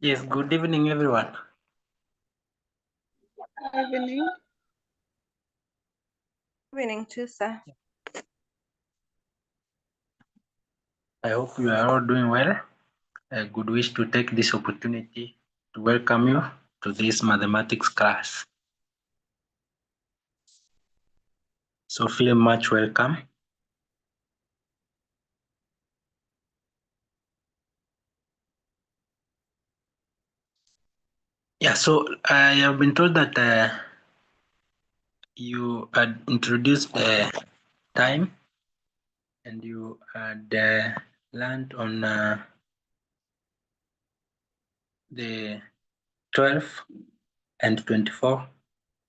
Yes, good evening, everyone. Evening. Evening too, sir. I hope you are all doing well. I would wish to take this opportunity to welcome you to this mathematics class. So feel much welcome. Yeah, so I have been told that you had introduced time and you had learned on the 12 and 24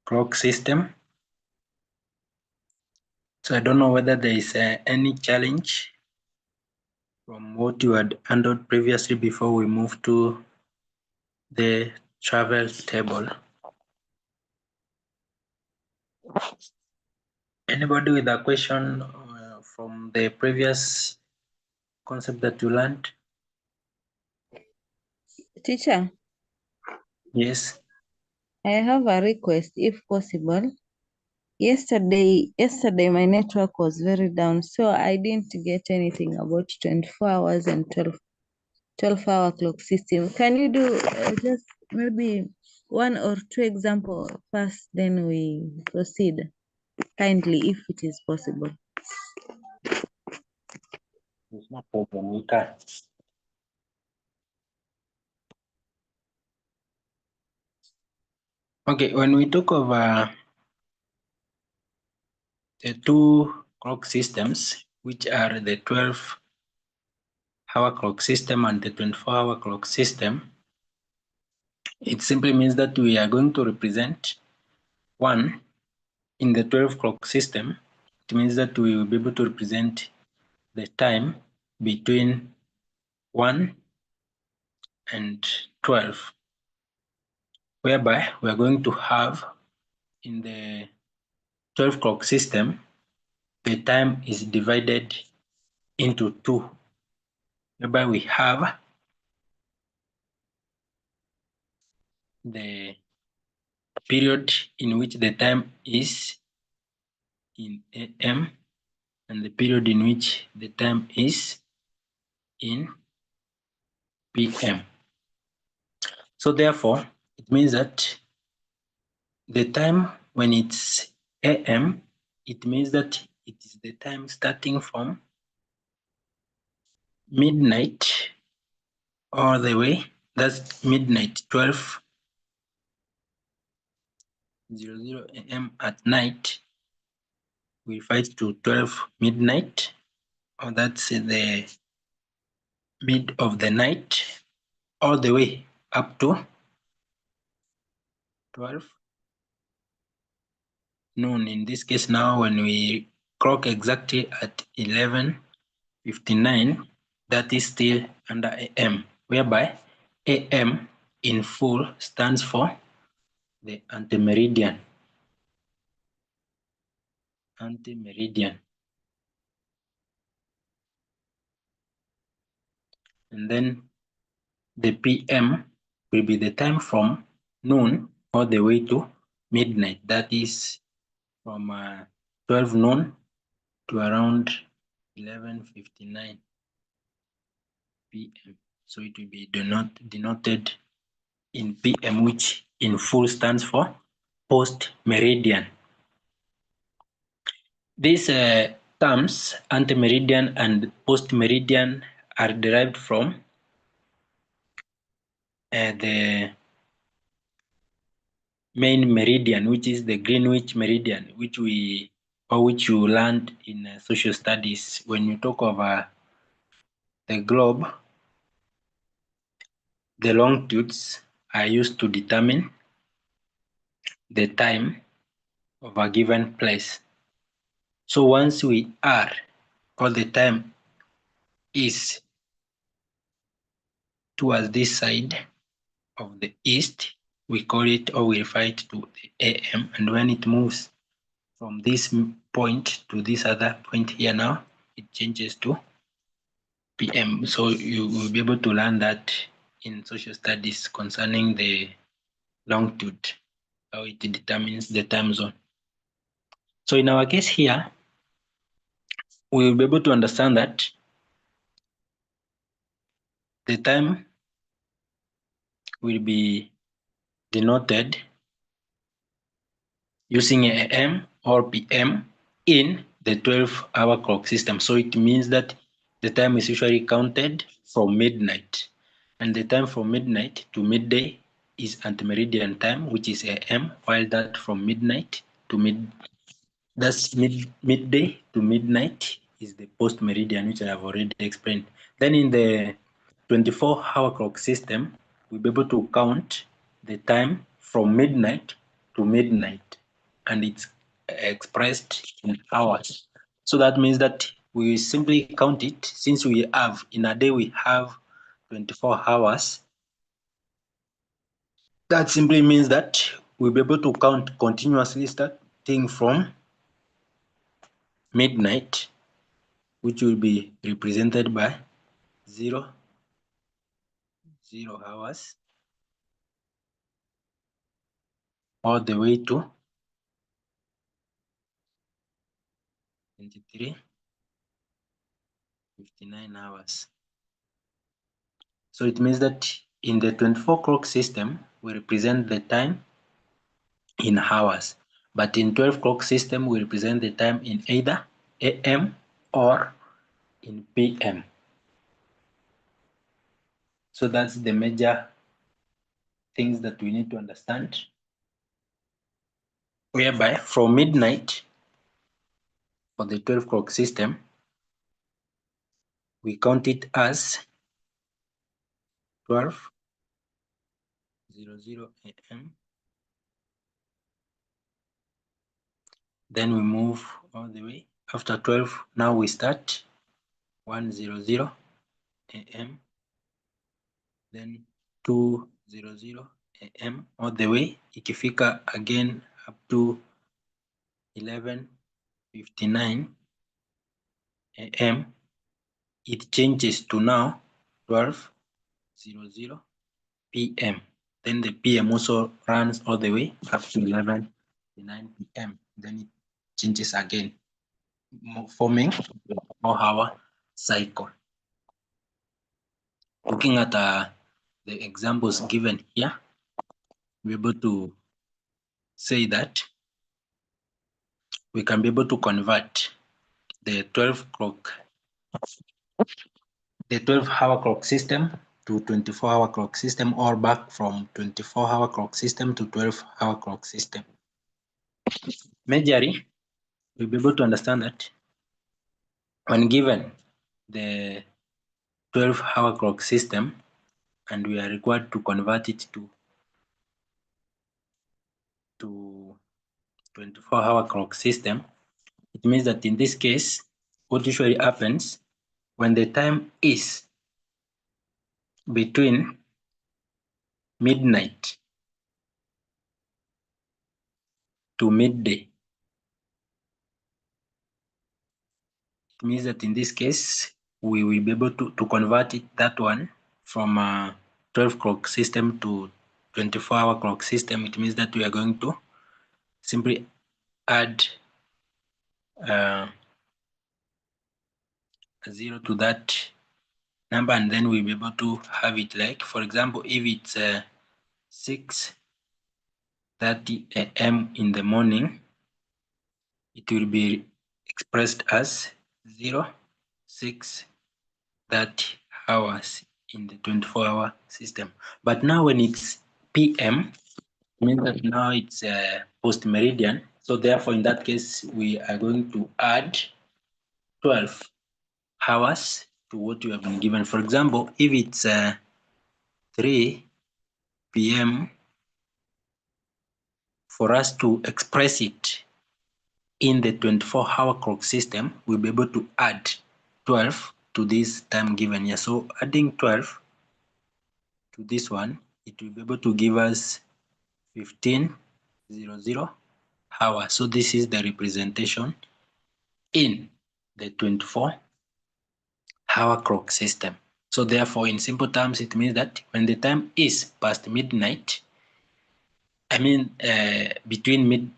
clock system. So I don't know whether there is any challenge from what you had handled previously before we move to the travel table. Anybody with a question from the previous concept that you learned? Teacher, Yes. I have a request if possible. Yesterday my network was very down, so I didn't get anything about 24 hours and 12-hour clock system. Can you do just maybe one or two example first, then we proceed kindly if it is possible. There's no problem. We can. Okay, when we talk of the two clock systems, which are the 12-hour clock system and the 24-hour clock system, it simply means that we are going to represent one in the 12 clock system. It means that we will be able to represent the time between 1 and 12, whereby we are going to have in the 12 clock system, the time is divided into two, whereby we have the period in which the time is in AM and the period in which the time is in PM. So therefore, it means that the time when it's AM, it means that it is the time starting from midnight all the way. That's midnight 12:00 AM at night. We fight to 12 midnight, or that's the mid of the night, all the way up to 12 noon. In this case now, when we clock exactly at 11:59, that is still under AM, whereby AM in full stands for the antemeridian. Antemeridian. And then the PM will be the time from noon all the way to midnight. That is from 12 noon to around 11:59 PM. So it will be denoted in PM, which in full stands for post-meridian. These terms, antemeridian and post-meridian, are derived from the main meridian, which is the Greenwich meridian, which you learned in social studies. When you talk of the globe, the longitudes are used to determine the time of a given place. So once we are, or the time is towards this side of the east, we call it, or we refer it to the AM. And when it moves from this point to this other point here now, it changes to PM. So you will be able to learn that in social studies concerning the longitude, how it determines the time zone. So in our case here, we will be able to understand that the time will be denoted using AM or PM in the 12-hour clock system. So it means that the time is usually counted from midnight, and the time from midnight to midday is antemeridian time, which is AM, while that from midnight to midday to midnight is the post meridian, which I have already explained. Then in the 24-hour clock system, we'll be able to count the time from midnight to midnight, and it's expressed in hours. So that means that we simply count it, since we have in a day we have 24 hours. That simply means that we'll be able to count continuously starting from midnight, which will be represented by 0 hours all the way to 23:59 hours. So it means that in the 24 clock system, we represent the time in hours, but in 12 clock system, we represent the time in either AM or in PM. So that's the major things that we need to understand, whereby from midnight for the 12 clock system, we count it as 12:00 AM. Then we move all the way. After 12, now we start 1:00 AM, then 2:00 AM all the way, ikifika again up to 11:59 AM. It changes to now 12:00 PM. Then the PM also runs all the way up to 11:59 PM. Then it changes again, forming a 4-hour cycle. Looking at the examples given here, we're able to say that we can be able to convert the 12-hour clock system to 24-hour clock system, or back from 24-hour clock system to 12-hour clock system. Majorly, we'll be able to understand that when given the 12-hour clock system and we are required to convert it to 24-hour clock system, it means that in this case, what usually happens when the time is between midnight to midday, it means that in this case, we will be able to convert that one from a 12 clock system to 24-hour clock system. It means that we are going to simply add a 0 to that number, and then we'll be able to have it like, for example, if it's 6:30 AM in the morning, it will be expressed as 06:30 hours in the 24-hour system. But now when it's PM, it means that now it's post meridian. So therefore, in that case, we are going to add 12 hours to what you have been given. For example, if it's 3 PM, for us to express it in the 24-hour clock system, we'll be able to add 12 to this time given here. So adding 12 to this one, it will be able to give us 15:00 hours. So this is the representation in the 24-hour clock system. So therefore, in simple terms, it means that when the time is past midnight, between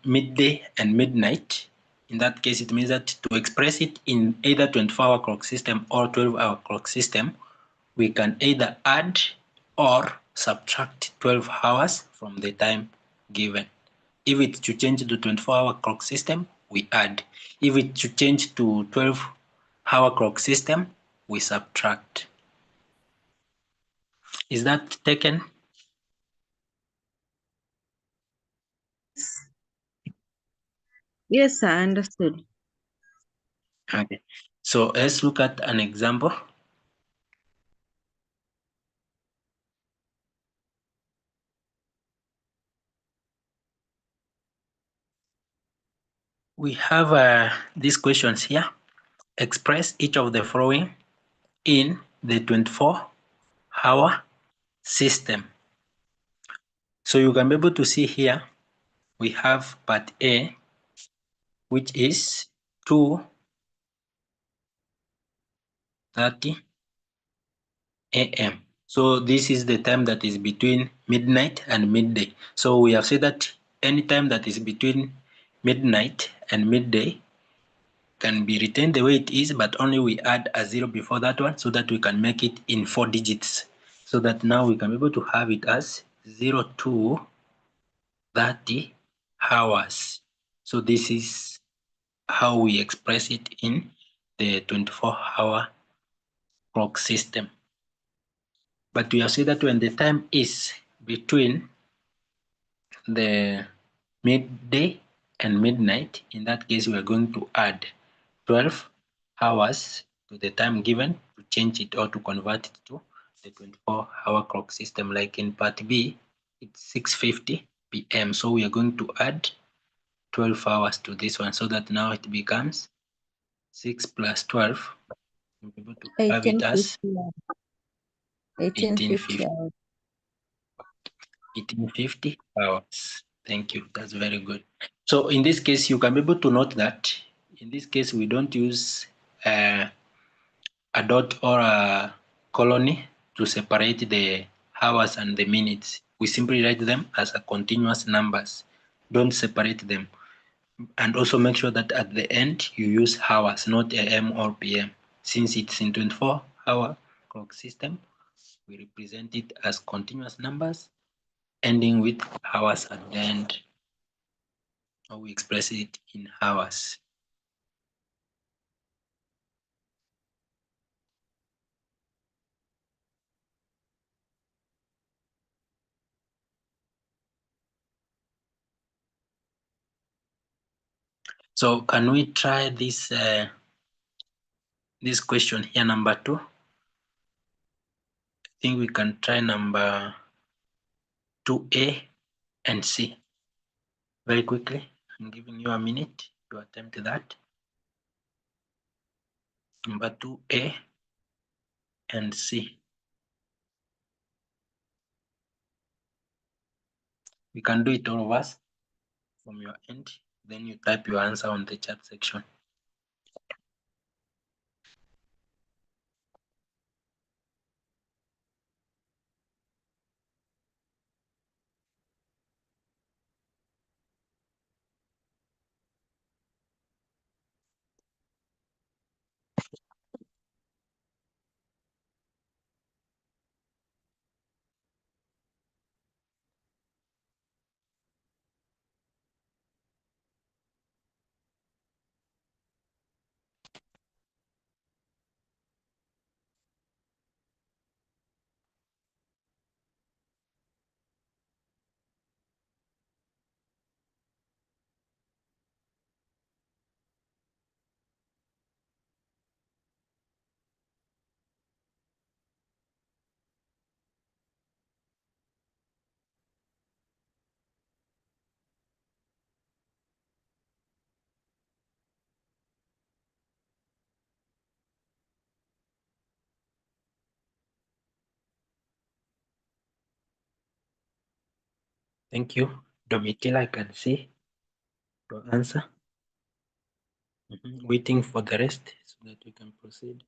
midday and midnight, in that case, it means that to express it in either 24-hour clock system or 12-hour clock system, we can either add or subtract 12 hours from the time given. If it's to change to 24-hour clock system, we add. If it's to change to 12-hour clock system, we subtract. Is that taken? Yes, I understood. Okay. So let's look at an example. We have these questions here. Express each of the following in the 24-hour system. So you can be able to see here, we have part A, which is 2:30 a.m. So this is the time that is between midnight and midday. So we have said that any time that is between midnight and midday can be retained the way it is, but only we add a 0 before that one so that we can make it in 4 digits. So that now we can be able to have it as 0 to 30 hours. So this is how we express it in the 24-hour clock system. But we have said that when the time is between the midday and midnight, in that case, we are going to add 12 hours to the time given to change it or to convert it to the 24-hour clock system. Like in part B, it's 6:50 p.m. So we are going to add 12 hours to this one so that now it becomes 6 plus 12. We'll be able to have it as 1850 1850. 1850 hours. Thank you. That's very good. So in this case, you can be able to note that in this case, we don't use a dot or a colony to separate the hours and the minutes. We simply write them as a continuous numbers. Don't separate them. And also make sure that at the end, you use hours, not AM or PM. Since it's in 24-hour clock system, we represent it as continuous numbers ending with hours at the end, or we express it in hours. So can we try this this question here, number 2? I think we can try number 2A and C very quickly. I'm giving you a minute to attempt that. Number 2A and C. We can do it all of us from your end. Then you type your answer on the chat section. Thank you. Domitila, I can see your answer. Waiting for the rest so that we can proceed.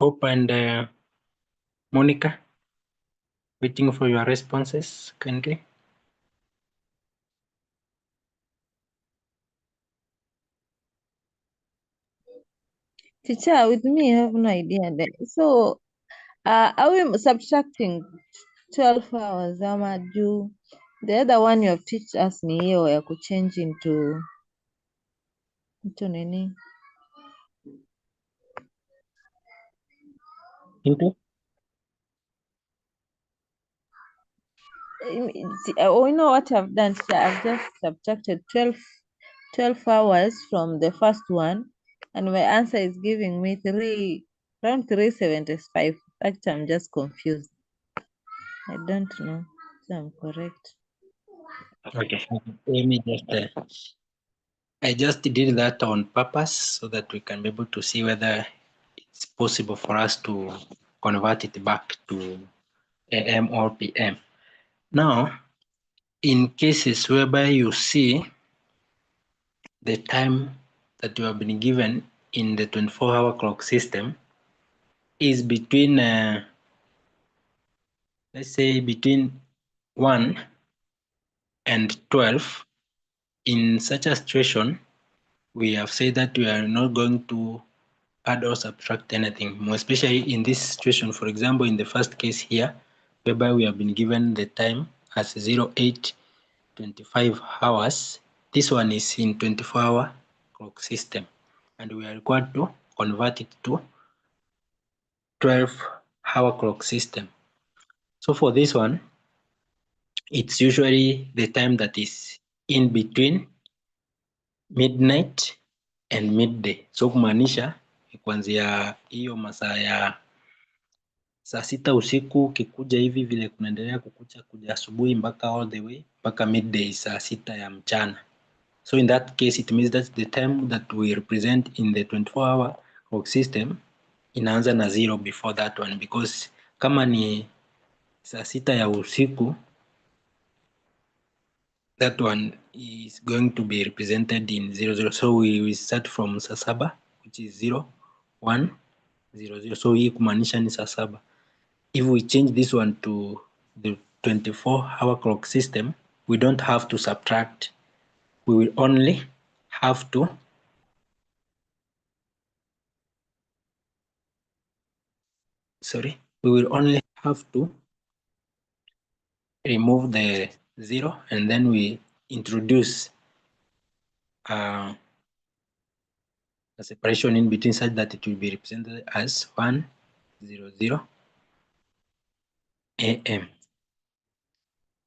Hope and Monica, waiting for your responses kindly. Teacher, with me, I have no idea. So, are we subtracting 12 hours ama juu? The other one you have teach us ni hiyo ya kuchange into nini? Into? Oh, you know what I've done? Teacher? I've just subtracted 12 hours from the first one, and my answer is giving me around 375. Actually, I'm just confused. I don't know if I'm correct. Okay. Let me just. I just did that on purpose so that we can be able to see whether it's possible for us to convert it back to AM or PM. Now, in cases whereby you see the time that you have been given in the 24-hour clock system is between, let's say, between 1 and 12, in such a situation, we have said that we are not going to add or subtract anything, more especially in this situation. For example, in the first case here, whereby we have been given the time as 08:25 hours, this one is in 24-hour clock system, and we are required to convert it to 12-hour clock system. So for this one, it's usually the time that is in between midnight and midday. So kumaanisha kuanzia hiyo masaa ya saa sita usiku ukikuja hivi vile kunaendelea kukucha kuja asubuhi mpaka all the way mpaka midday, saa sita ya mchana. So in that case it means that the time that we represent in the 24-hour clock system inaanza na 0 before that one, because kama ni saa sita ya usiku, that one is going to be represented in 00. So we will start from saa saba, which is 0, 1, 00. So hii kumaanisha ni saa saba. If we change this one to the 24-hour clock system, we don't have to subtract. We will only have to we will only have to remove the 0, and then we introduce a separation in between such that it will be represented as 100 AM.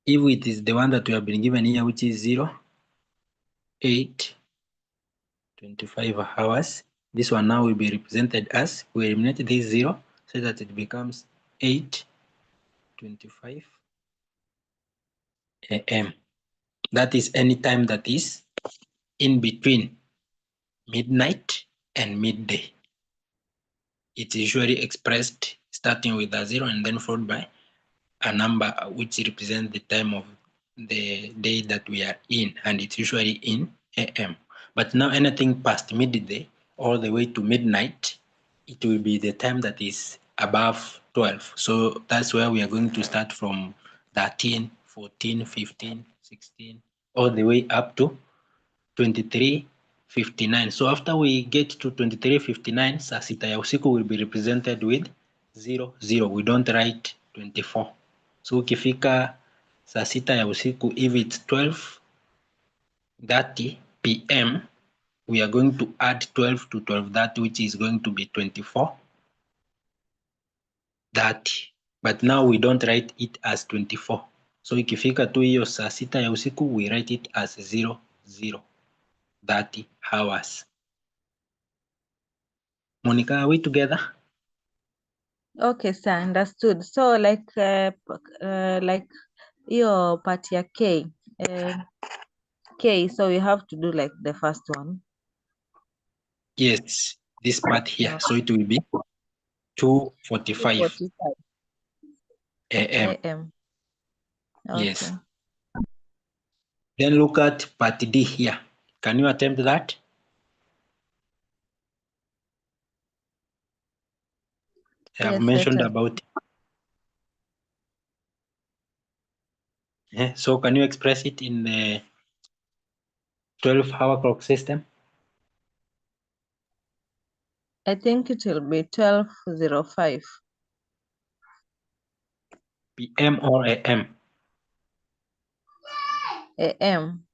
If it is the one that we have been given here, which is 08:25 hours, this one now will be represented as, we eliminate this 0 so that it becomes 8:25 AM. That is any time that is in between midnight and midday. It's usually expressed starting with a 0 and then followed by a number which represents the time of the day that we are in, and it's usually in AM. But now anything past midday all the way to midnight, it will be the time that is above 12. So that's where we are going to start from 13, 14, 15, 16, all the way up to 23:59. So after we get to 23:59, saa sita ya usiku will be represented with 00. We don't write 24. So ukifika saa sita ya usiku, if it's 12:30 PM, we are going to add 12 to 12:30, which is going to be 24:30. But now we don't write it as 24. So ikifika tu hiyo saa sita ya usiku, we write it as 00, 30 hours. Monica, are we together? Okay, sir, understood. So like your part ya K, so we have to do like the first one. Yes, this part here. So it will be 2:45 2:45 AM. AM. Yes. Okay. Then look at part D here. Can you attempt that? I have Yes, mentioned Saturday. about. So can you express it in the 12-hour clock system? I think it will be 12:05 PM or AM? a.m.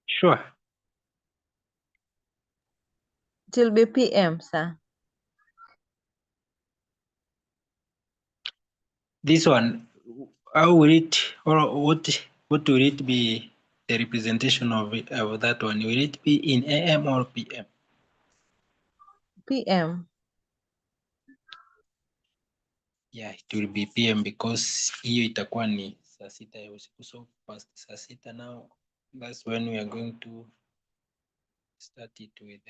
Sure. It will be p.m., sir. This one, how will it, or what will it be the representation of that one? Will it be in AM or PM? p.m. Yeah, it will be PM because hiyo itakuwa ni saa sita ya usiku, so past saa sita now, that's when we are going to start it with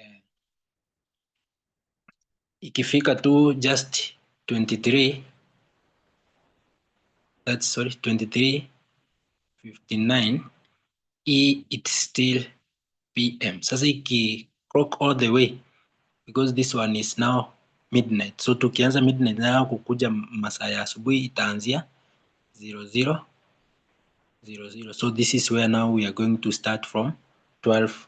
ikifika tu just 23, that's sorry 23:59, it's still PM. Sasa iki clock all the way because this one is now midnight, so tukianza midnight na kukuja masaa ya asubuhi itaanzia 00:00. So this is where now we are going to start from 12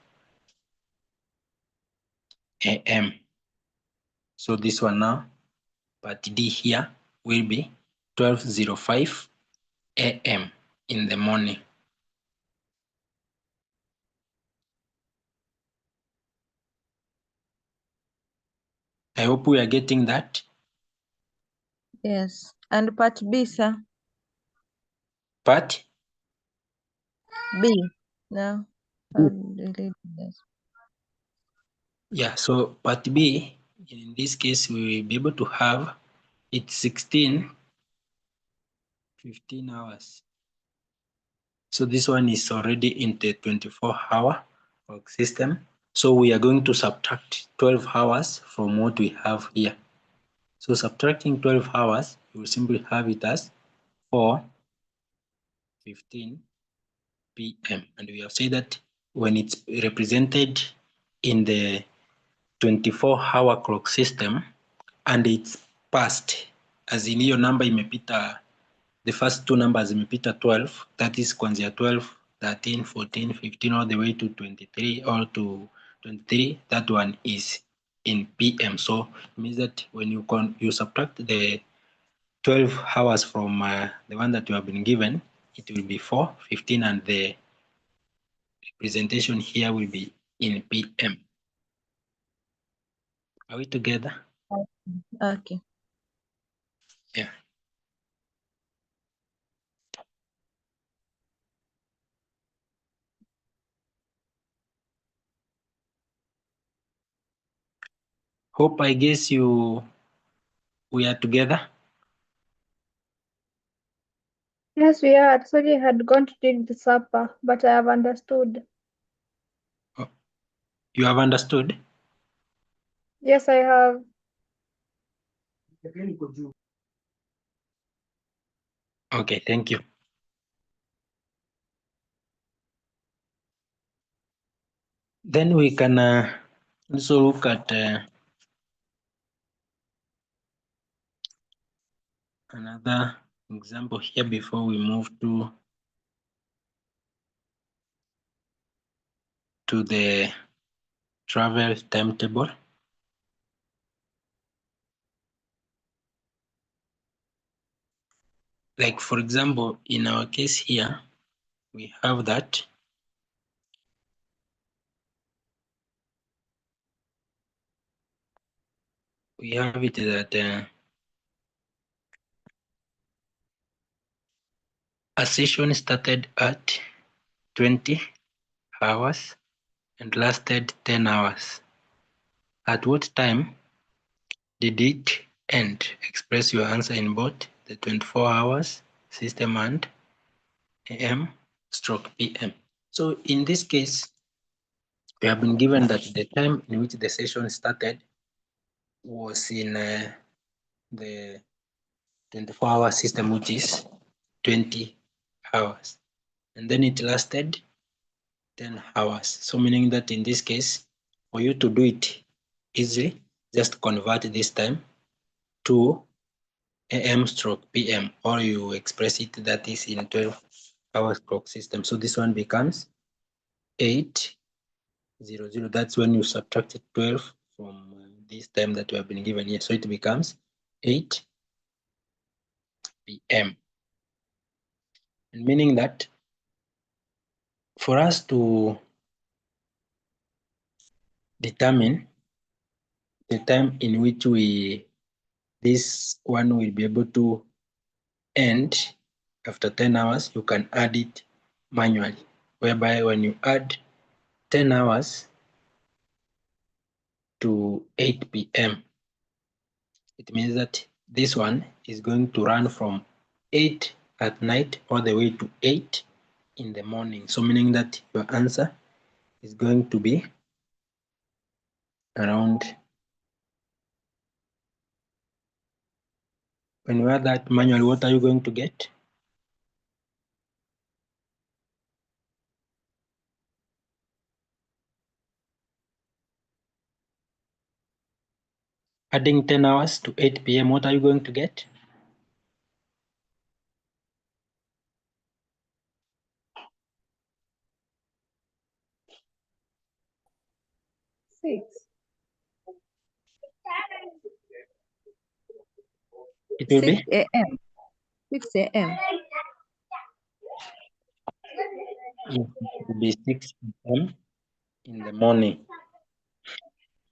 AM. So this one now, part D here will be 12:05 AM in the morning. I hope we are getting that. Yes. And part B, sir. Part B. No. How do you read this? yeah, so part B, in this case, we will be able to have it 15 hours. So this one is already in the 24-hour clock system. So we are going to subtract 12 hours from what we have here. So subtracting 12 hours, you will simply have it as 4:15 PM. And we have said that when it's represented in the 24-hour clock system and it's past, as in hiyo number imepita, the first two numbers imepita 12, that is kuanzia 12, 13, 14, 15 all the way to 23 or to 23, that one is in PM. So it means that when you subtract the 12 hours from the one that you have been given, it will be 4:15 and the representation here will be in PM. Are we together? Okay. Yeah. Hope I guess we are together. Yes, we are. Sorry, I had gone to take the supper, but I have understood. Oh, you have understood? Yes, I have. Okay, thank you. Then we can also look at another example here before we move to the travel timetable. Like for example, in our case here, we have that a session started at 20 hours and lasted 10 hours. At what time did it end? Express your answer in both the 24 hours system and AM/PM. So in this case, we have been given that the time in which the session started was in the 24-hour system, which is 20 hours. And then it lasted 10 hours. So meaning that in this case, for you to do it easily, just convert this time to AM/PM, or you express it that is in 12-hour clock system. So this one becomes 8:00. That's when you subtract 12 from this time that we have been given here. So it becomes 8 p.m. And meaning that for us to determine the time in which this one will be able to end after 10 hours, you can add it manually, whereby when you add 10 hours to 8 p.m., it means that this one is going to run from 8 at night all the way to 8 in the morning. So meaning that your answer is going to be around, when you add that manually, what are you going to get? Adding 10 hours to 8 p.m., what are you going to get? Six. It will 6 be a.m. 6 a.m. it will be 6 p.m. in the morning.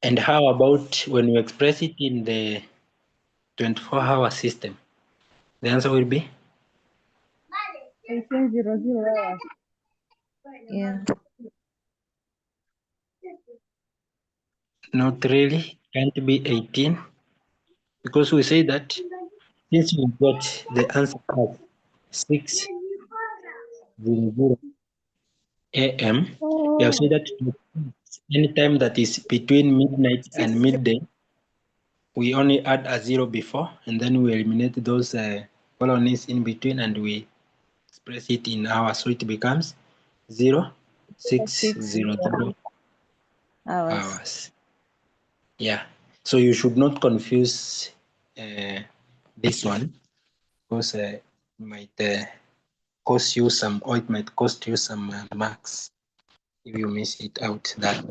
And how about when you express it in the 24-hour system? The answer will be 1800 hours. Yeah. not really, can't be 18, because we say that since we got the answer as 6:00 a.m., we have said that any time that is between midnight and midday, we only add a 0 before, and then we eliminate those colonies in between, and we express it in hours. So it becomes 0600 hours. Yeah. So you should not confuse this one, because it might cost you some, or it might cost you some marks if you miss it out that.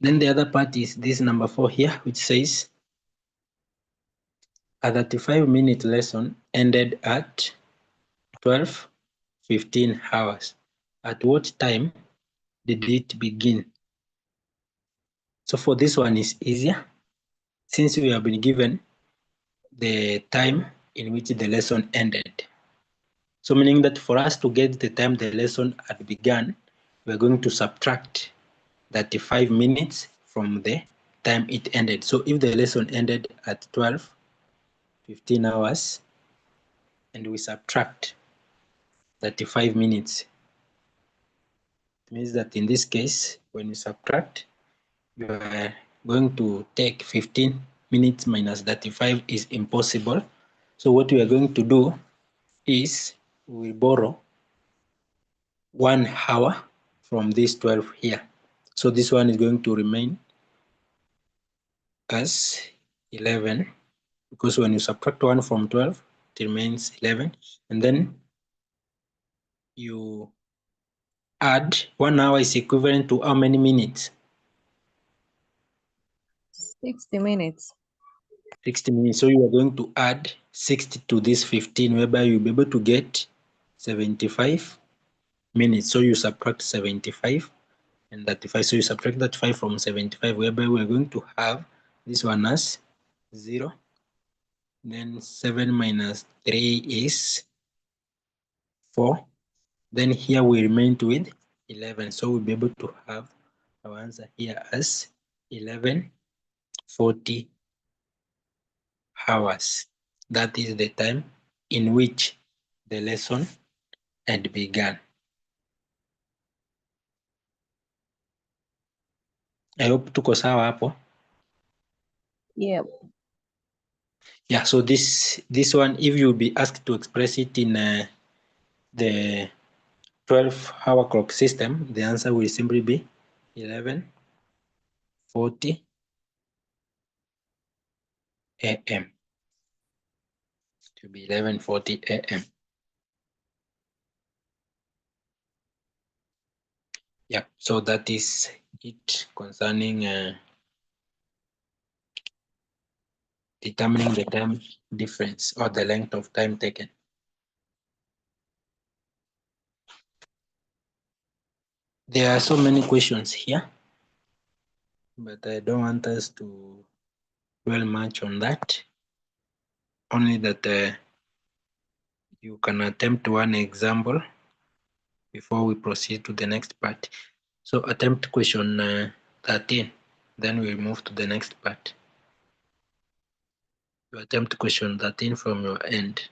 Then the other part is this number 4 here, which says a 35-minute lesson ended at 12:15 hours. At what time did it begin? So for this one is easier, since we have been given the time in which the lesson ended. So meaning that for us to get the time the lesson had begun, we're going to subtract 35 minutes from the time it ended. So if the lesson ended at 12:15 hours, and we subtract 35 minutes, it means that in this case, when you subtract, you are going to take 15 minutes minus 35 is impossible. So what we are going to do is we will borrow 1 hour from this 12 here. So this one is going to remain as 11, because when you subtract 1 from 12, it remains 11. And then you add 1 hour is equivalent to how many minutes? 60 minutes. 60 minutes. So you are going to add 60 to this 15, whereby you'll be able to get 75 minutes. So you subtract 75 and 35. So you subtract that 5 from 75, whereby we're going to have this one as 0. Then 7 minus 3 is 4. Then here we remain with 11. So we'll be able to have our answer here as 11:40 hours. That is the time in which the lesson had begun. I hope tuko sawa hapo. Yep. Yeah, so this one, if you'll be asked to express it in the 12-hour clock system, the answer will simply be 11:40 a.m. To be 11:40 a.m. Yeah, so that is it concerning determining the time difference or the length of time taken. There are so many questions here, but I don't want us to dwell much on that. Only that you can attempt one example before we proceed to the next part. So attempt question 13, then we'll move to the next part. You attempt question 13 from your end.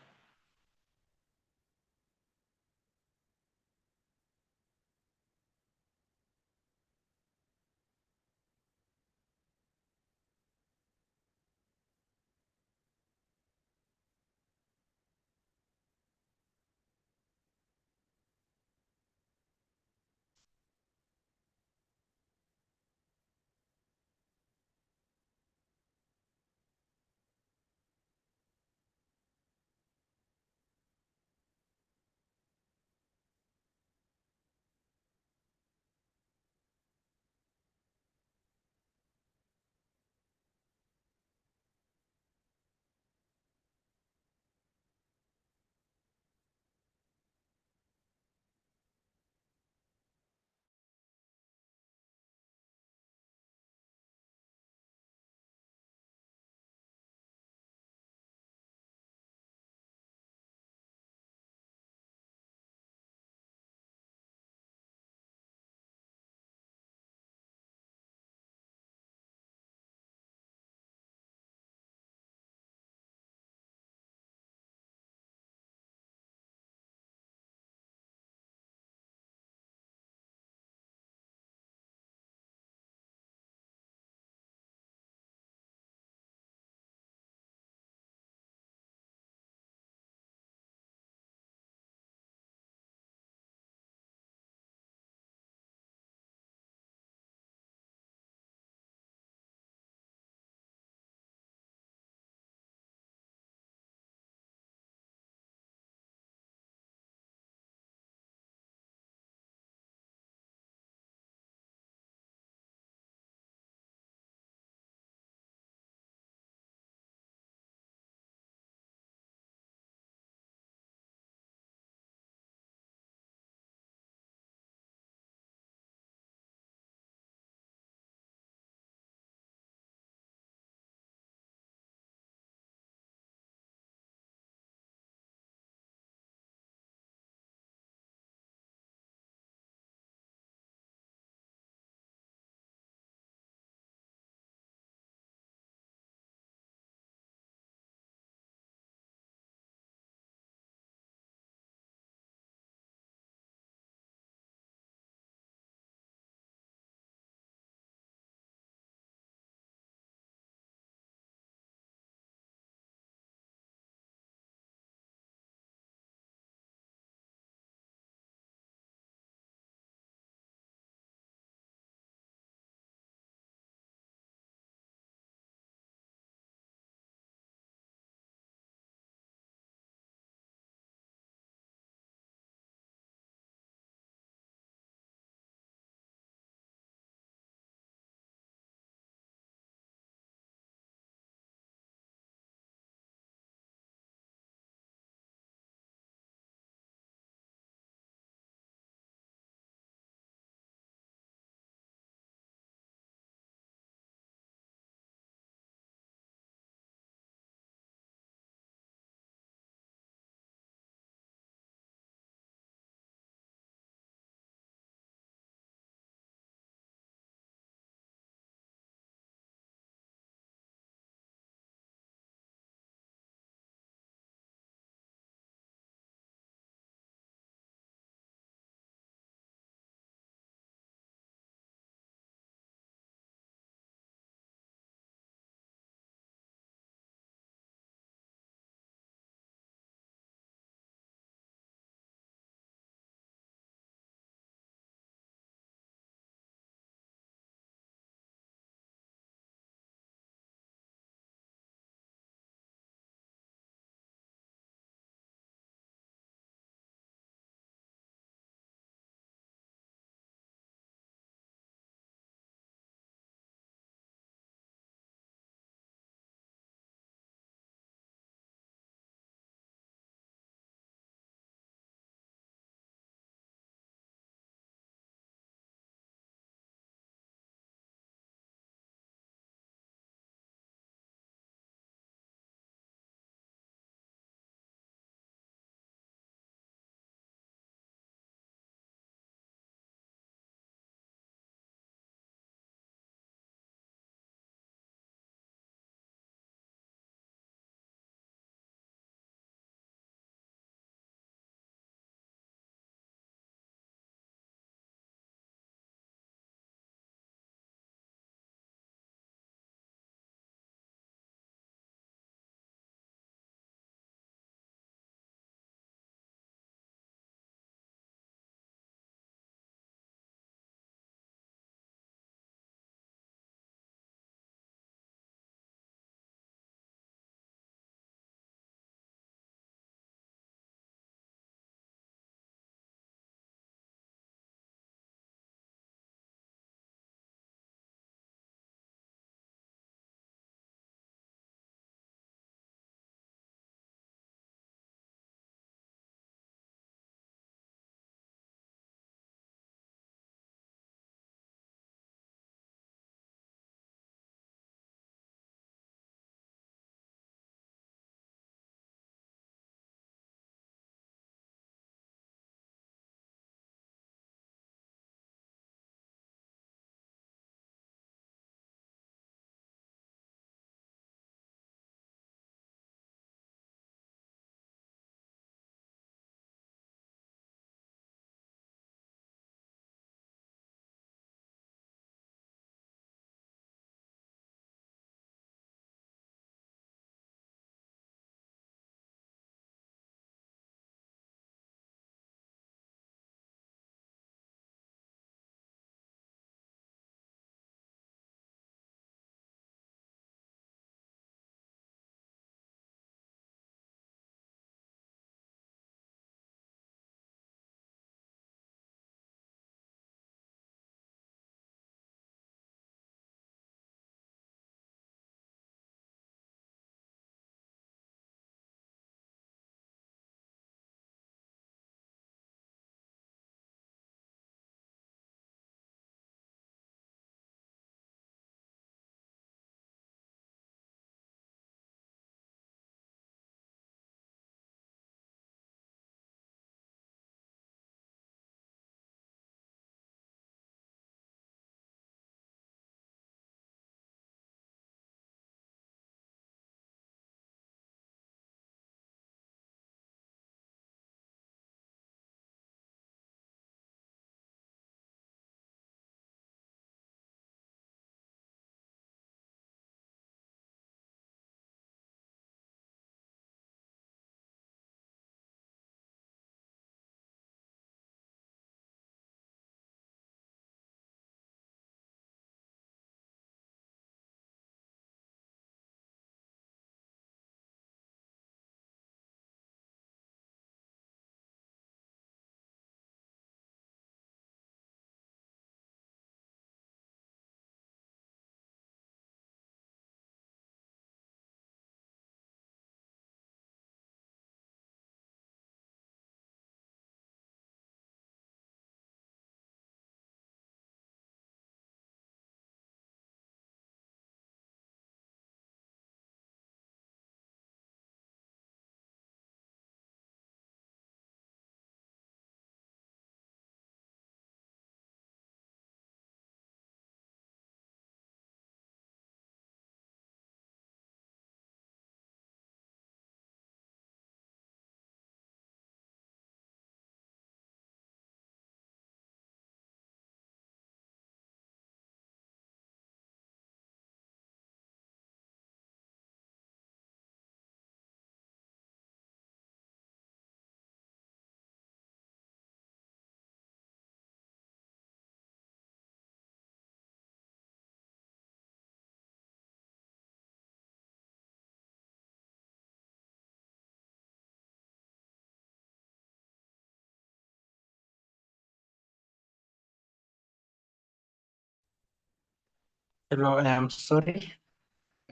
Hello, I am sorry.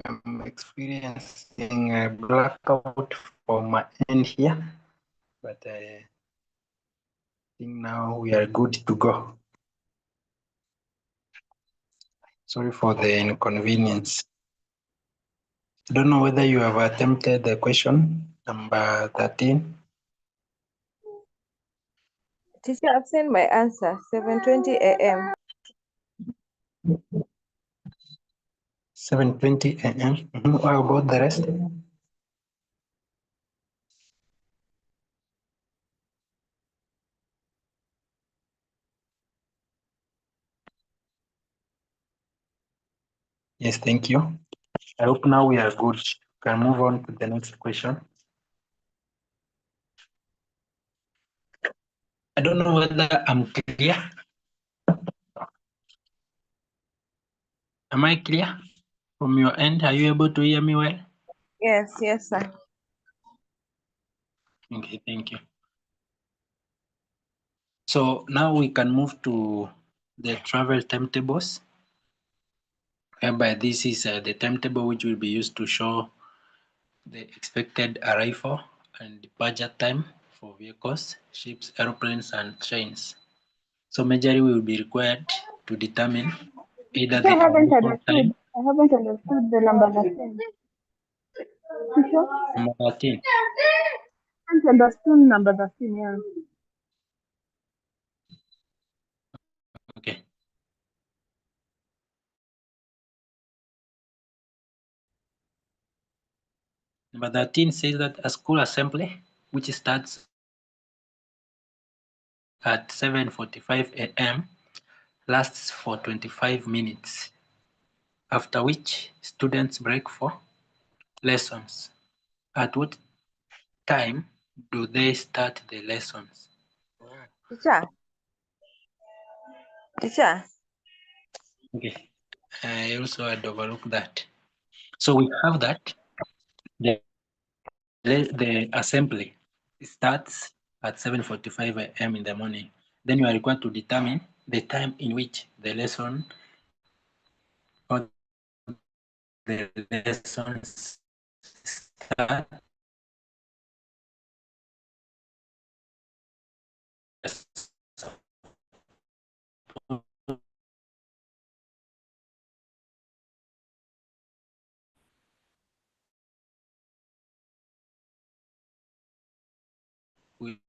I'm experiencing a blackout from my end here, but I think now we are good to go. Sorry for the inconvenience. I don't know whether you have attempted the question number 13. Teacher, I've sent my answer, 7:20 a.m. 7:20 a.m. How about the rest? Yes, thank you. I hope now we are good. Can move on to the next question. I don't know whether I'm clear. Am I clear from your end? Are you able to hear me well? Yes, yes, sir. Okay, thank you. So now we can move to the travel timetables. Whereby this is the timetable which will be used to show the expected arrival and departure time for vehicles, ships, aeroplanes, and trains. So majorly we will be required to determine either the arrival time. I haven't understood the number 13. Sure. Number 13. I haven't understood number 13, yeah. Okay. Number 13 says that a school assembly, which starts at 7:45 a.m., lasts for 25 minutes, after which students break for lessons. At what time do they start the lessons? Teacher. Teacher. Okay, I also had overlooked that. So we have that the assembly starts at 7:45 a.m. in the morning. Then you are required to determine the time in which the lesson or the lessons start. We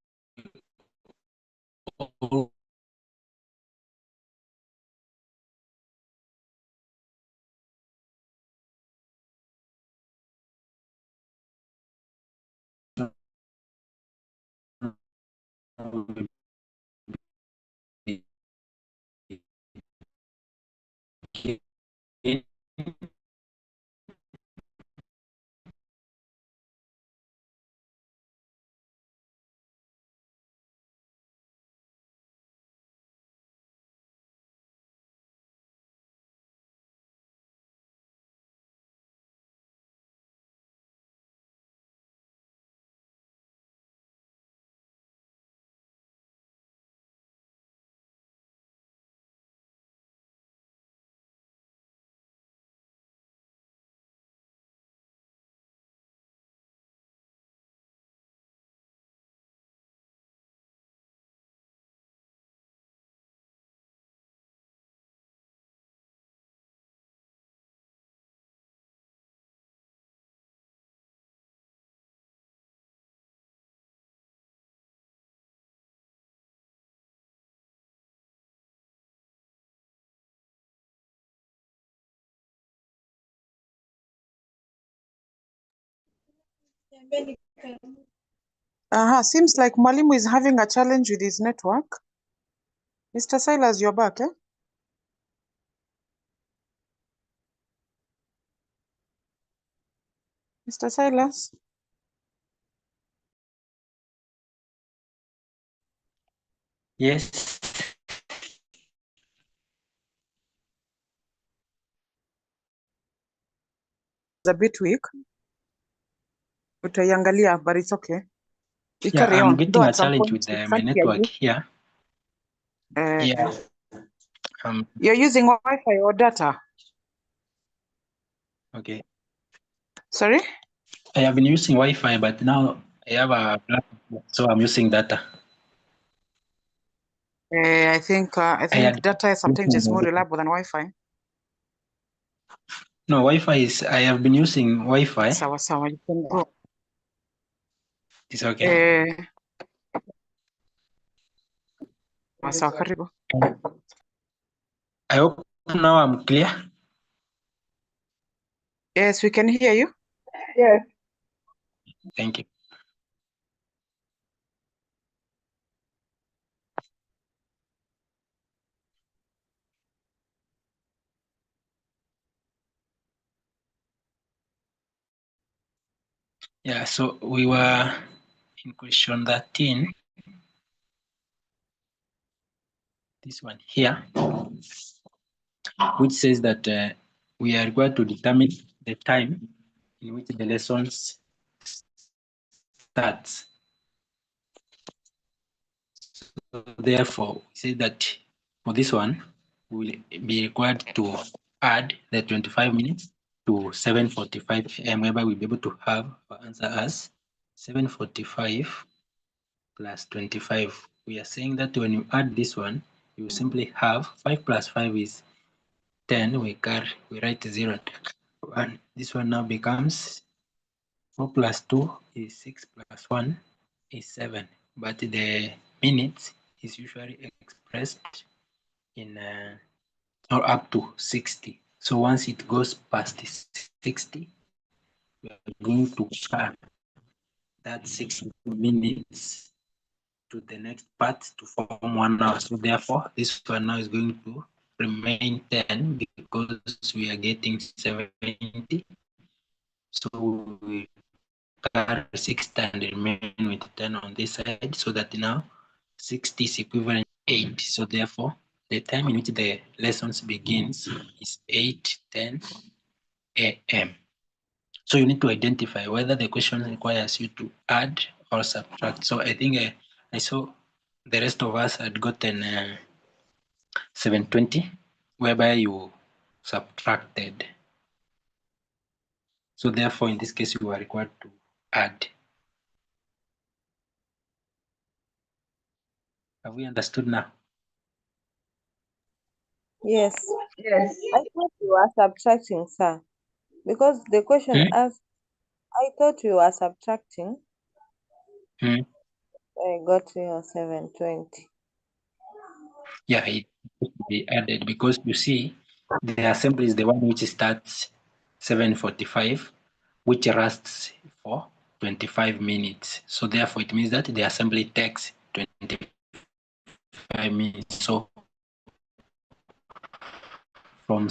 Seems like Mwalimu is having a challenge with his network. Mr. Silas, you're back, eh? Mr. Silas? Yes. It's a bit weak. Utaiangalia, but it's okay. We Yeah, carry I'm on. Though getting a at some challenge point with we my can't hear network you. here. Yeah. You're using Wi-Fi or data? Okay. Sorry? I have been using Wi-Fi, but now I have a so I'm using data. I think had- data sometimes is more reliable than Wi-Fi. No, Wi-Fi is, I have been using Wi-Fi. Sawa sawa, you can go. It's okay. Sawa, karibu. I hope now I'm clear. Yes, we can hear you. Yes. Thank you. Yeah, so we were in question 13. This one here, which says that we are going to determine the time in which the lessons starts. So therefore, we say that for this one, we will be required to add the 25 minutes to 7:45 a.m., whereby we'll be able to have our answer as 7:45 plus 25. We are saying that when you add this one, you simply have 5 plus 5 is 10. We write 0 and this one now becomes 4 plus 2 is 6 plus 1 is 7. But the minutes is usually expressed in or up to 60. So once it goes past 60, we are going to add that 60 minutes to the next part to form 1 hour. So therefore, this one now is going to remain 10 because we are getting 70. So we carry 60 and remain with 10 on this side, so that now 60 is equivalent to 8. So therefore, the time in which the lessons begins is 8:10 a.m. So you need to identify whether the question requires you to add or subtract. So I think I saw the rest of us had gotten 720, whereby you subtracted. So therefore, in this case, you are required to add. Have we understood now? Yes, Yes. I thought you were subtracting, sir, because the question asked, I thought you were subtracting. I got your 720. Yeah, it needs to be added because you see, the assembly is the one which starts 7:45, which lasts for 25 minutes. So therefore, it means that the assembly takes 25 minutes. So from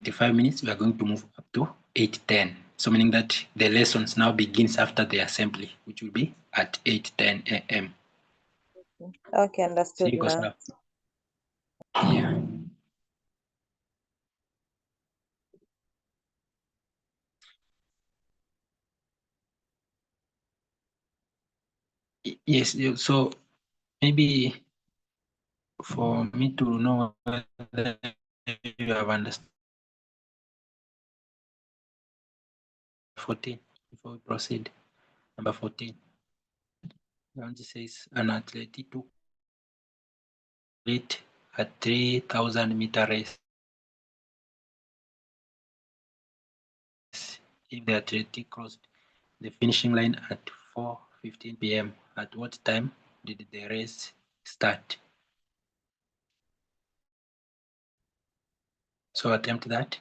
25 minutes, we are going to move up to 8:10. So meaning that the lessons now begins after the assembly, which will be at 8:10 a.m. Okay, understood Siko now. sawa. Yeah. Yes, so maybe for me to know whether you have understood 14 before we proceed. Number 14. It says an athlete took it a 3,000-meter race. If the athlete crossed the finishing line at 4:15 p.m., at what time did the race start? So attempt that.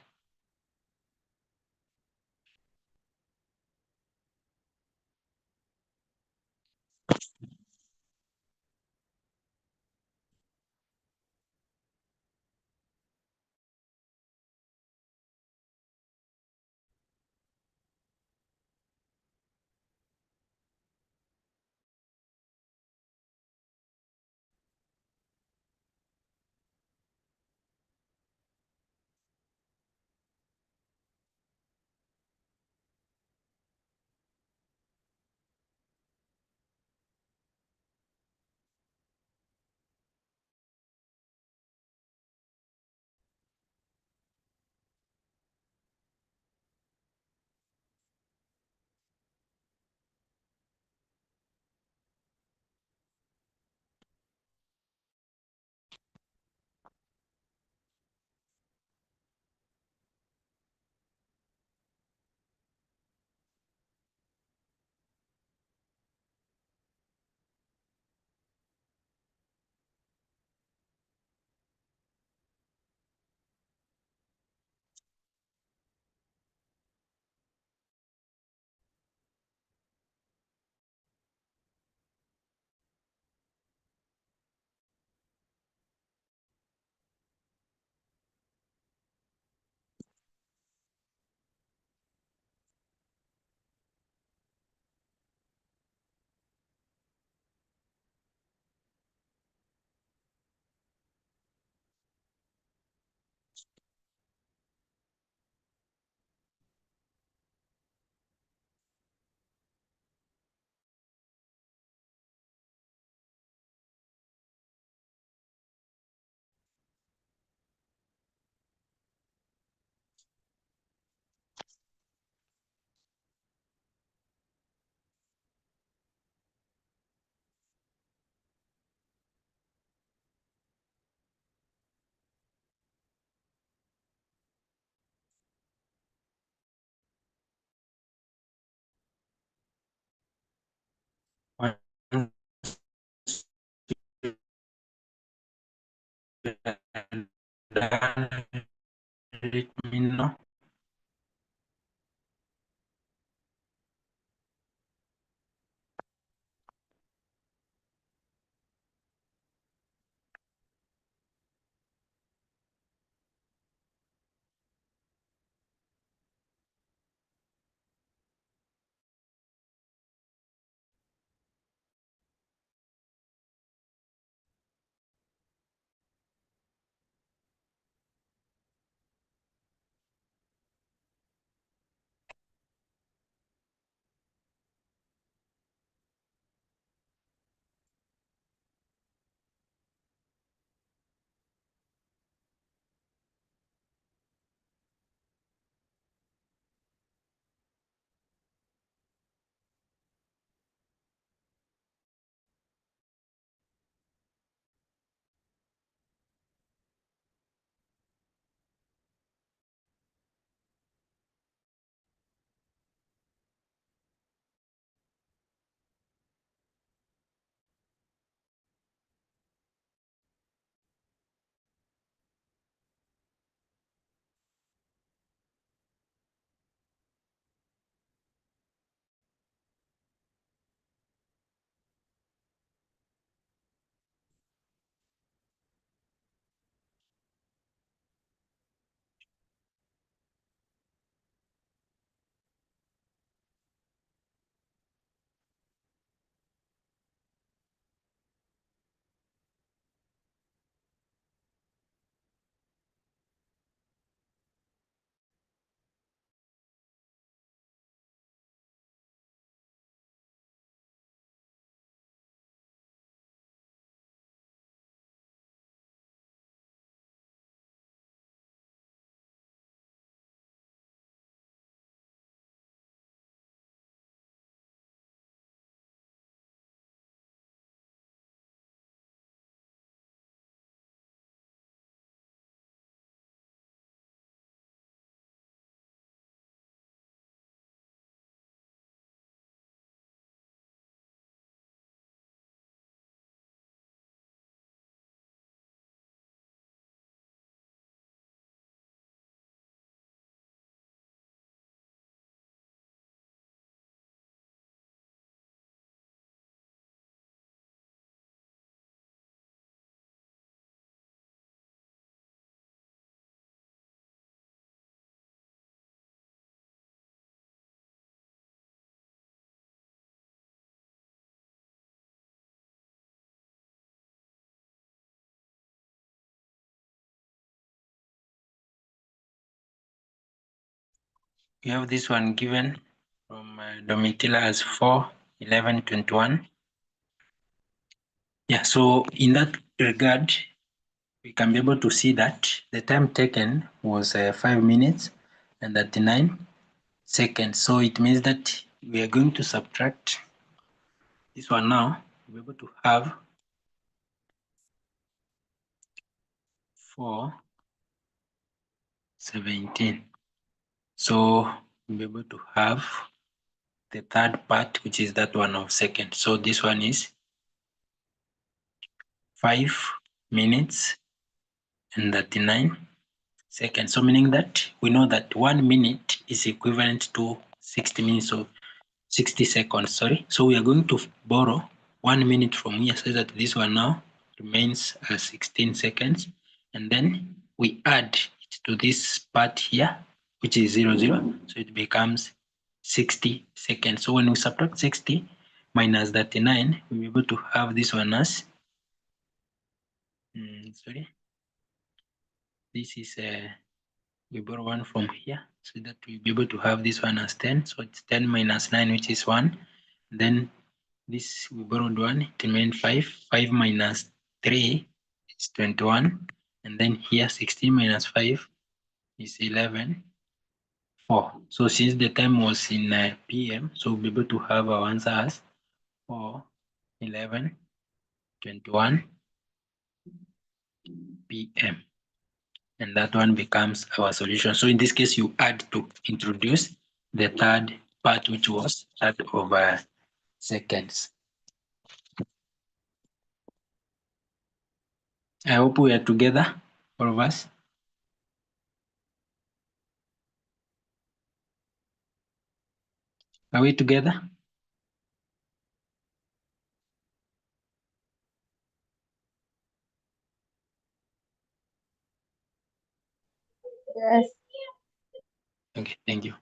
done, let me know. We have this one given from Domitila as 4, 11, 21. Yeah, so in that regard, we can be able to see that the time taken was 5 minutes and 39 seconds. So it means that we are going to subtract this one now. We're able to have 4:17. So we'll be able to have the third part, which is that one of second. So this one is 5 minutes and 39 seconds. So meaning that we know that 1 minute is equivalent to 60 minutes or 60 seconds, sorry. So we are going to borrow 1 minute from here so that this one now remains as 16 seconds. And then we add it to this part here, which is 0, 0. So it becomes 60 seconds. So when we subtract 60 minus 39, we'll be able to have this one as, sorry, this is, we borrow 1 from here so that we'll be able to have this one as 10. So it's 10 minus 9, which is 1. Then this we borrowed 1, it remained 5. 5 minus 3 is 21. And then here 16 minus 5 is 11. 4. So since the time was in PM, so we'll be able to have our answer as 4, 11, 21 PM. And that one becomes our solution. So in this case, you add to introduce the third part, which was that of seconds. I hope we are together, all of us. Are we together? Yes. Okay, thank you.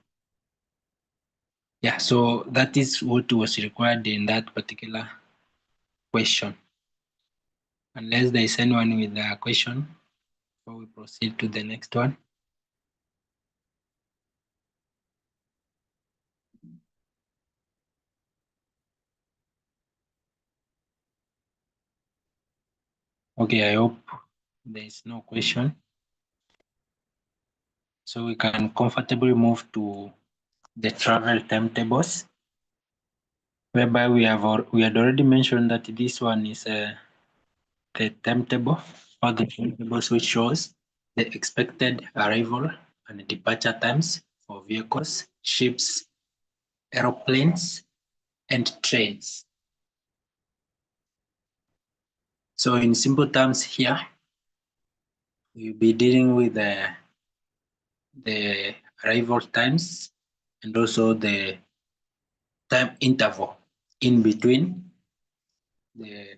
Yeah, so that is what was required in that particular question. Unless there is anyone with a question before we proceed to the next one. Okay, I hope there is no question. So we can comfortably move to the travel timetables, whereby we had already mentioned that this one is the timetable or the timetables which shows the expected arrival and departure times for vehicles, ships, aeroplanes, and trains. So in simple terms here, we'll be dealing with the arrival times and also the time interval in between the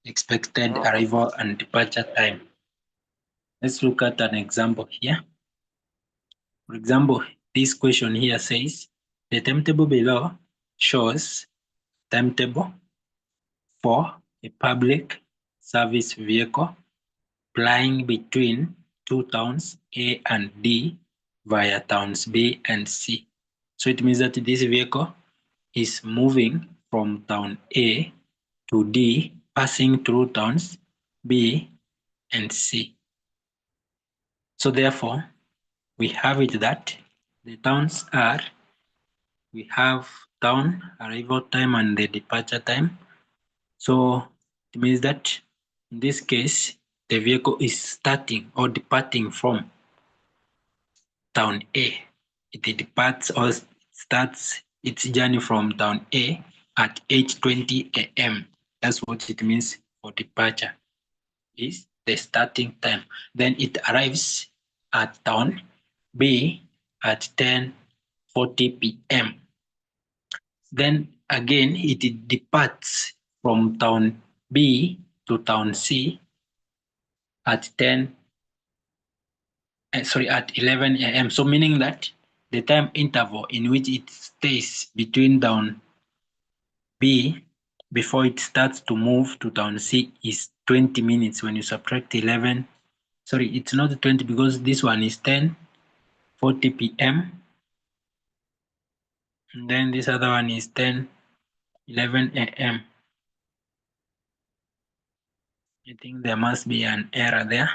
expected arrival and departure time. Let's look at an example here. For example, this question here says, the timetable below shows timetable for a public service vehicle plying between two towns A and D via towns B and C. So it means that this vehicle is moving from town A to D, passing through towns B and C. So therefore, we have it that the towns are, we have town arrival time and the departure time. So it means that in this case, the vehicle is starting or departing from town A. It departs or starts its journey from town A at 8:20 a.m. That's what it means for departure, is the starting time. Then it arrives at town B at 10:40 p.m. Then again, it departs from town B to town C at 11 a.m. So meaning that the time interval in which it stays between town B before it starts to move to town C is 20 minutes when you subtract 11. Sorry, it's not 20 because this one is 10:40 p.m. And then this other one is 10:11 a.m. I think there must be an error there.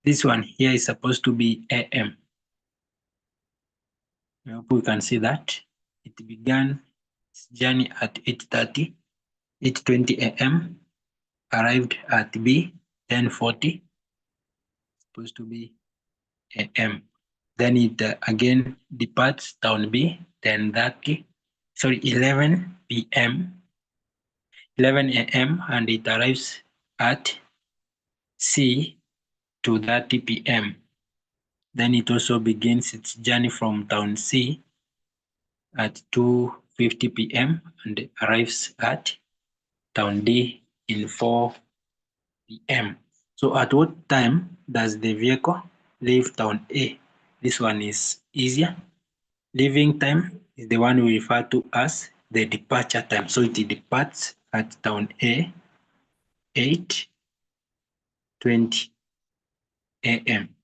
This one here is supposed to be a.m. I hope we can see that. It began its journey at 8:30, 8:20 a.m. Arrived at B 10:40. Supposed to be a.m. Then it again departs town B 10:30. Sorry, 11 p.m. 11 a.m. and it arrives at C 2:30 p.m. Then it also begins its journey from town C at 2:50 p.m. and arrives at town D in 4 p.m. So at what time does the vehicle leave town A? This one is easier. Leaving time is the one we refer to as the departure time. So it departs at town A 8:20 a.m.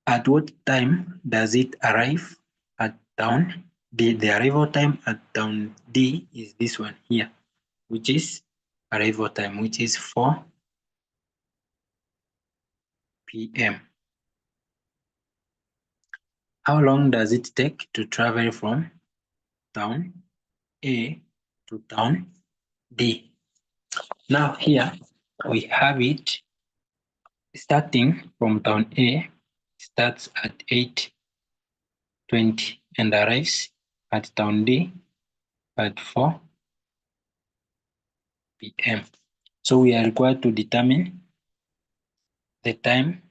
At what time does it arrive at town D? The arrival time at town D is this one here, which is arrival time, which is 4 p.m. How long does it take to travel from town A to town D? Now here we have it starting from town A, starts at 8:20 and arrives at town D at 4 p.m. So we are required to determine the time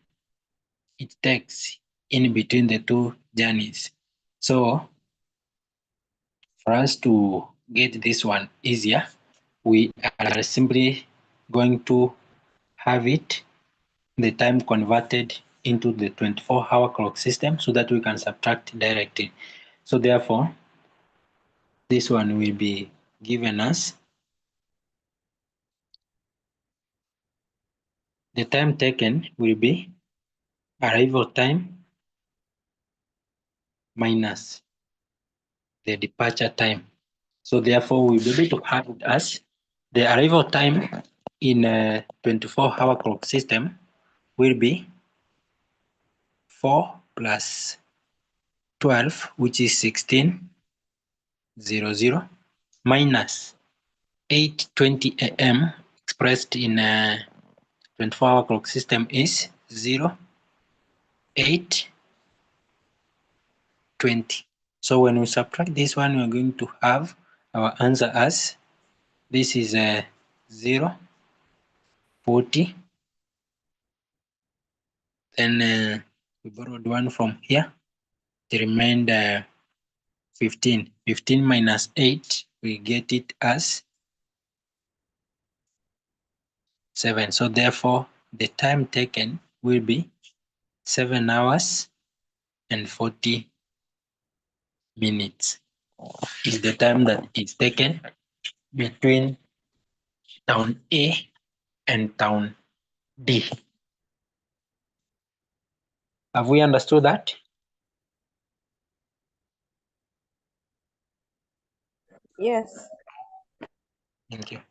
it takes in between the two journeys. So for us to get this one easier, we are simply going to have it, the time converted into the 24-hour clock system so that we can subtract directly. So therefore, this one will be given us the time taken will be arrival time minus the departure time. So therefore, we'll be able to have it as the arrival time in a 24-hour clock system will be 4 plus 12, which is 16:00, minus 8:20 a.m. expressed in a 24-hour clock system is 08:20. So when we subtract this one, we're going to have our answer as this is a 0:40. Then we borrowed 1 from here. It remained 15. 15 minus 8, we get it as 7. So therefore, the time taken will be 7 hours and 40 minutes. Is the time that is taken between town A and town D. Have we understood that? Yes. Thank you.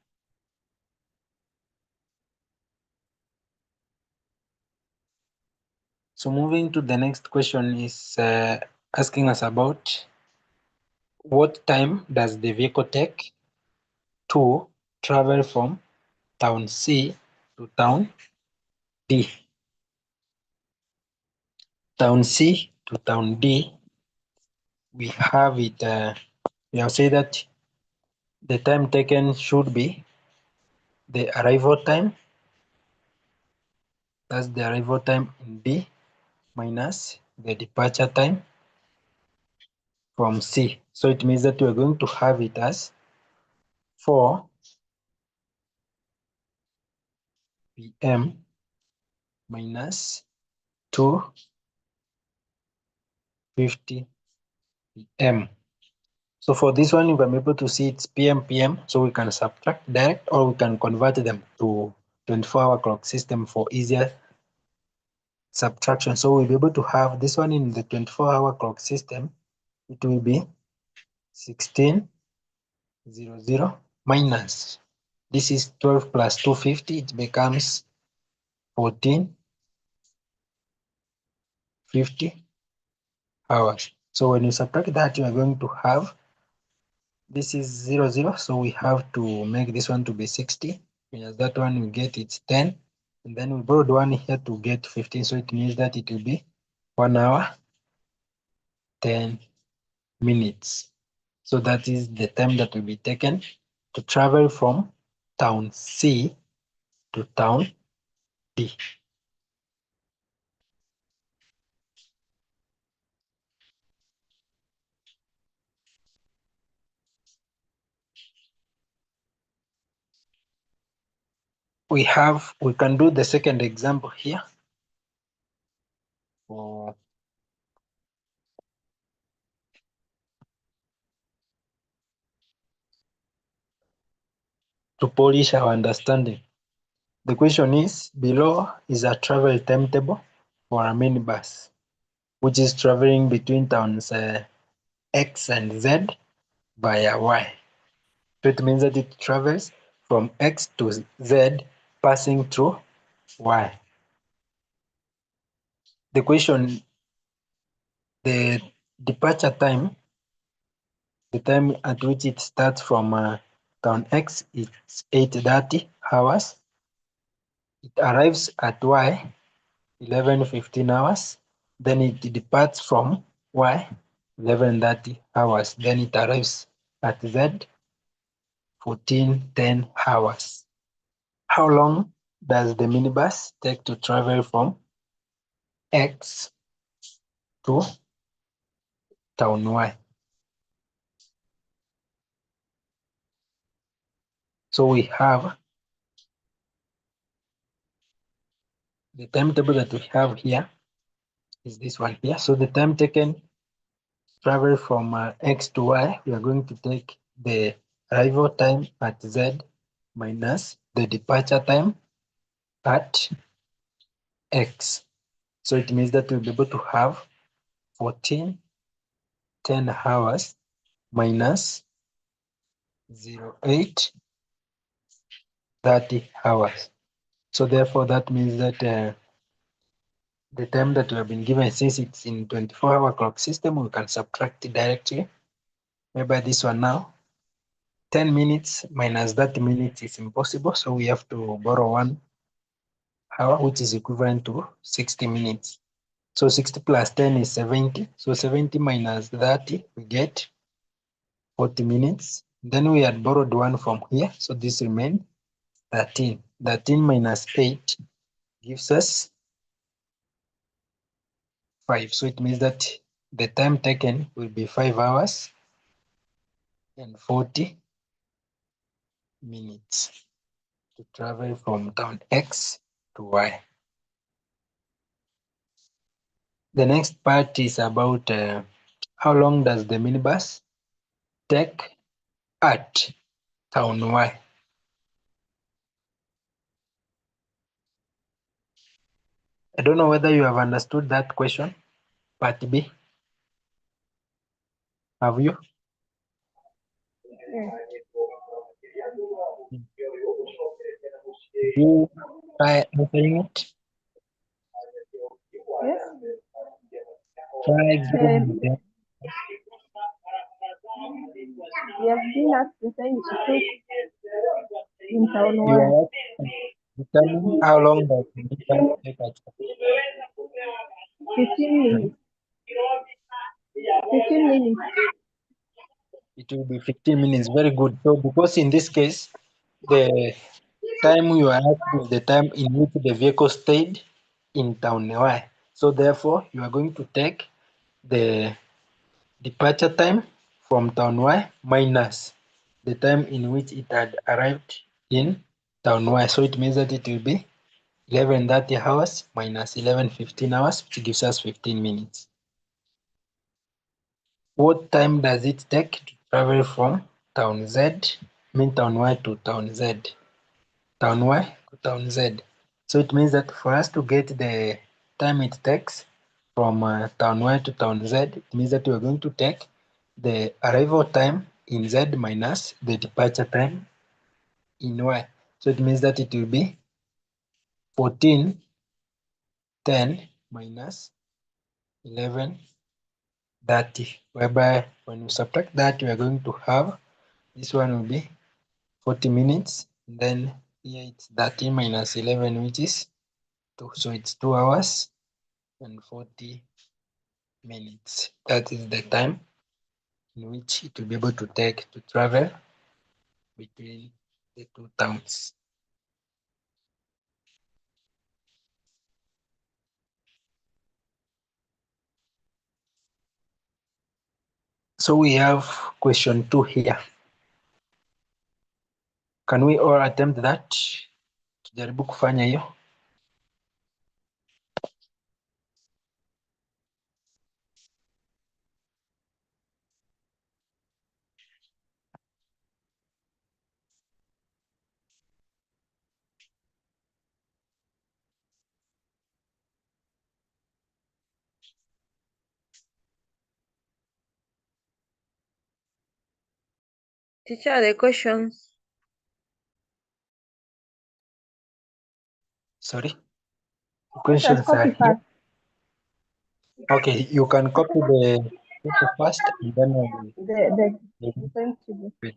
So moving to the next question is asking us about what time does the vehicle take to travel from town C to town D. Town C to town D, we have it, we have said that the time taken should be the arrival time, that's the arrival time in D, minus the departure time from C. So it means that we're going to have it as 4 p.m. minus 2:50 p.m. So for this one, you can be able to see it's p.m. so we can subtract direct, or we can convert them to 24-hour clock system for easier subtraction. So we'll be able to have this one in the 24-hour clock system. It will be 16:00 minus, this is 12 plus 250, it becomes 14:50 hours. So when you subtract that, you are going to have, this is 00, so we have to make this one to be 60, minus that one we get it's 10, and then we borrowed one here to get 15, so it means that it will be 1 hour 10 minutes. So that is the time that will be taken to travel from town C to town D. We can do the second example here. To polish our understanding. The question is, below is a travel timetable for a minibus, which is traveling between towns X and Z via Y. So it means that it travels from X to Z, passing through Y. The question, the departure time, the time at which it starts from town X, it's 8:30 hours. It arrives at Y 11:15 hours. Then it departs from Y 11:30 hours. Then it arrives at Z 14, 10 hours. How long does the minibus take to travel from X to town Y? So we have the timetable that we have here is this one here. So the time taken to travel from X to Y, we are going to take the arrival time at Z minus the departure time at X. So it means that we'll be able to have 14, 10 hours minus 08, 30 hours. So therefore that means that the time that we have been given, since it's in 24-hour clock system, we can subtract it directly. Maybe this one now, 10 minutes minus 30 minutes is impossible. So we have to borrow 1 hour, which is equivalent to 60 minutes. So 60 plus 10 is 70. So 70 minus 30, we get 40 minutes. Then we had borrowed 1 from here. So this remains 13. 13 minus 8 gives us 5. So it means that the time taken will be 5 hours and 40 minutes to travel from town X to Y. The next part is about how long does the minibus take at town Y. I don't know whether you have understood that question, part B. Have you? Did you try answering it? Yes. Try giving the We have been asked the same issue in town you Y. are determine how long does the minibus take at 15 minutes. 15 minutes. it will be 15 minutes. Very good. So because in this case, the time you are asking is the time in which the vehicle stayed in town Y. So therefore, you are going to take the departure time from town Y minus the time in which it had arrived in town Y. So it means that it will be 11:30 hours minus 11:15 hours, which gives us 15 minutes. What time does it take to travel from town Z, town Y to town Z? Town Y to town Z. So it means that for us to get the time it takes from town Y to town Z, it means that we're going to take the arrival time in Z minus the departure time in Y. So it means that it will be 14, 10 minus 11, 30, whereby when we subtract that, we are going to have this one will be 40 minutes. Then here it's 13 minus 11, which is 2. So it's 2 hours and 40 minutes. That is the time in which it will be able to take to travel between the two towns. So we have question 2 here. Can we all attempt that? Tujaribu kufanya hiyo. Teacher, the questions. Sorry. The Let us questions are copy here. first. Okay, you can copy the paper first and then The same to the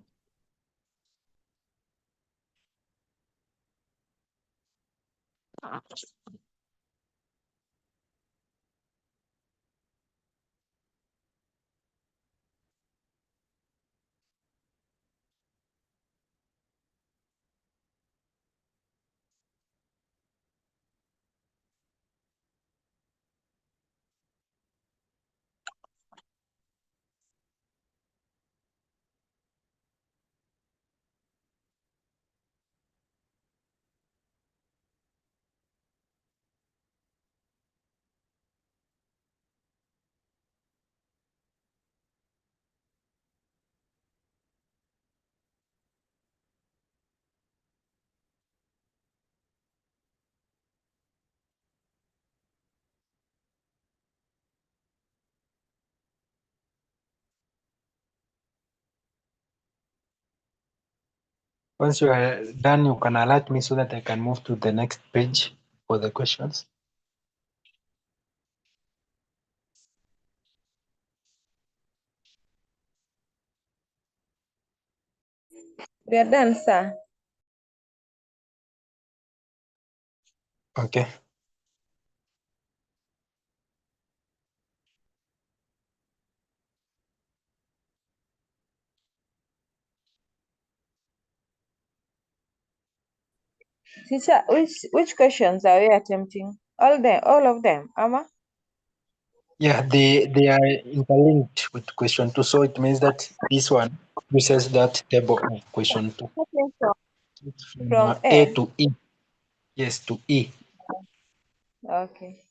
Once you are done, you can alert me so that I can move to the next page for the questions. We are done, sir. Okay. Teacher, which questions are we attempting? All of them, Amma? Yeah, they are interlinked with question 2. So it means that this one uses that table of question 2. Okay, so It's from from A A. to E. Yes, to E. Okay.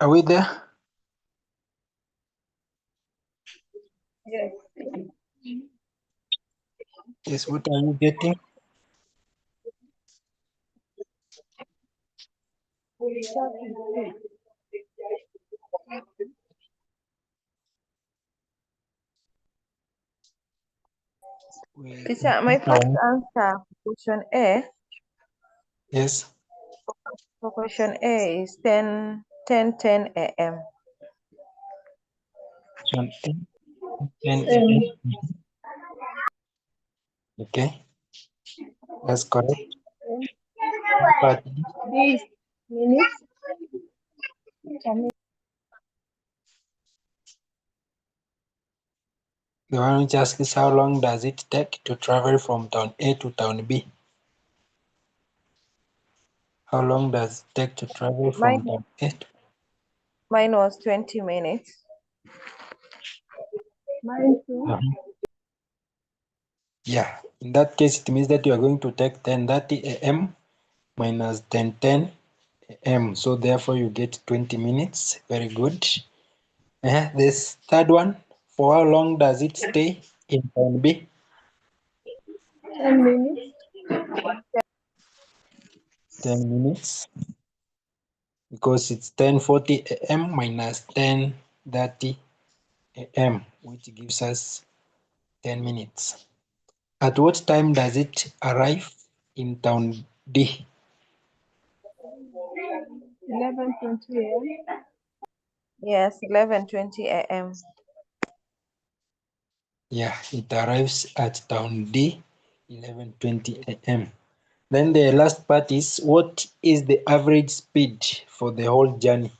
Are we there? Yes. Yes, what are you getting? Teacher, my first answer, question A, Yes. for question A is 10 a.m. 10 a.m. Okay, that's correct. But These minutes. the one which asks is how long does it take to travel from town A to town B? How long does it take to travel from town A to Mine was 20 minutes. Mine too. Yeah, in that case, it means that you are going to take 10:30 a.m. minus 10:10 a.m. So therefore, you get 20 minutes. Very good. This third one, for how long does it stay in town B? 10 minutes. 10 minutes. Because it's 10:40 a.m. minus 10:30 a.m., which gives us 10 minutes. At what time does it arrive in town D? 11:20 a.m. Yes, 11:20 a.m. Yeah, it arrives at town D 11:20 a.m. Then the last part is, what is the average speed for the whole journey?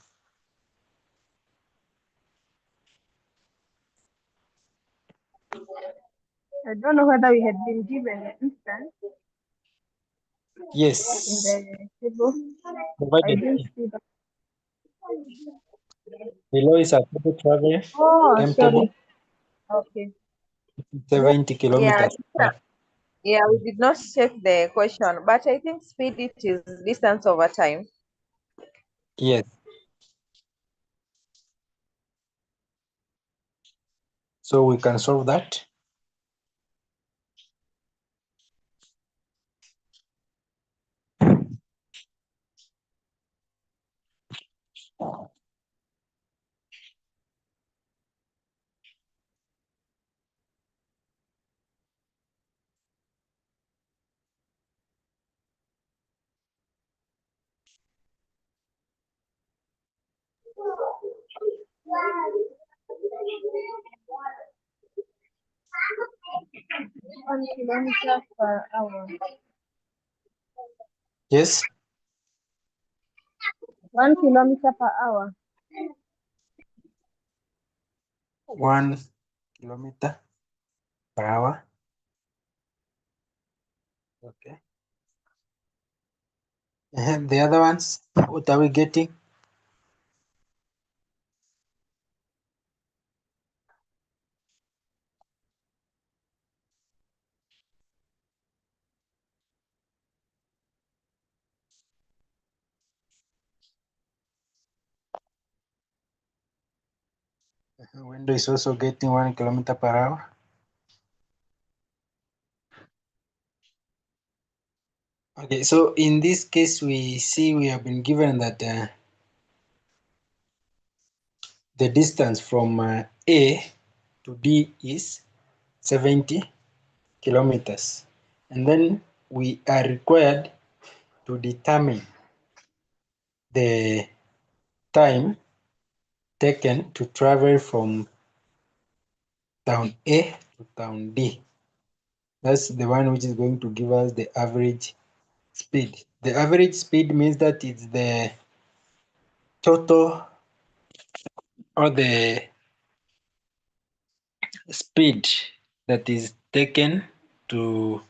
I don't know whether we had been given an instance in Yes, the table. I provided didn't see that. below is a total travel Oh, timetable, sorry. Okay. 70 Yeah, kilometers. teacher. Yeah, we did not check the question, but I think speed it is distance over time. Yes. So we can solve that. One kilometer per hour. Yes. 1 kilometer per hour. 1 kilometer per hour. Okay. And the other ones, what are we getting? Window is also getting 1 kilometer per hour. Okay, so in this case, we see we have been given that the distance from A to D is 70 kilometers. And then we are required to determine the time taken to travel from town A to town D. That's the one which is going to give us the average speed. The average speed means that it's the total or the speed that is taken to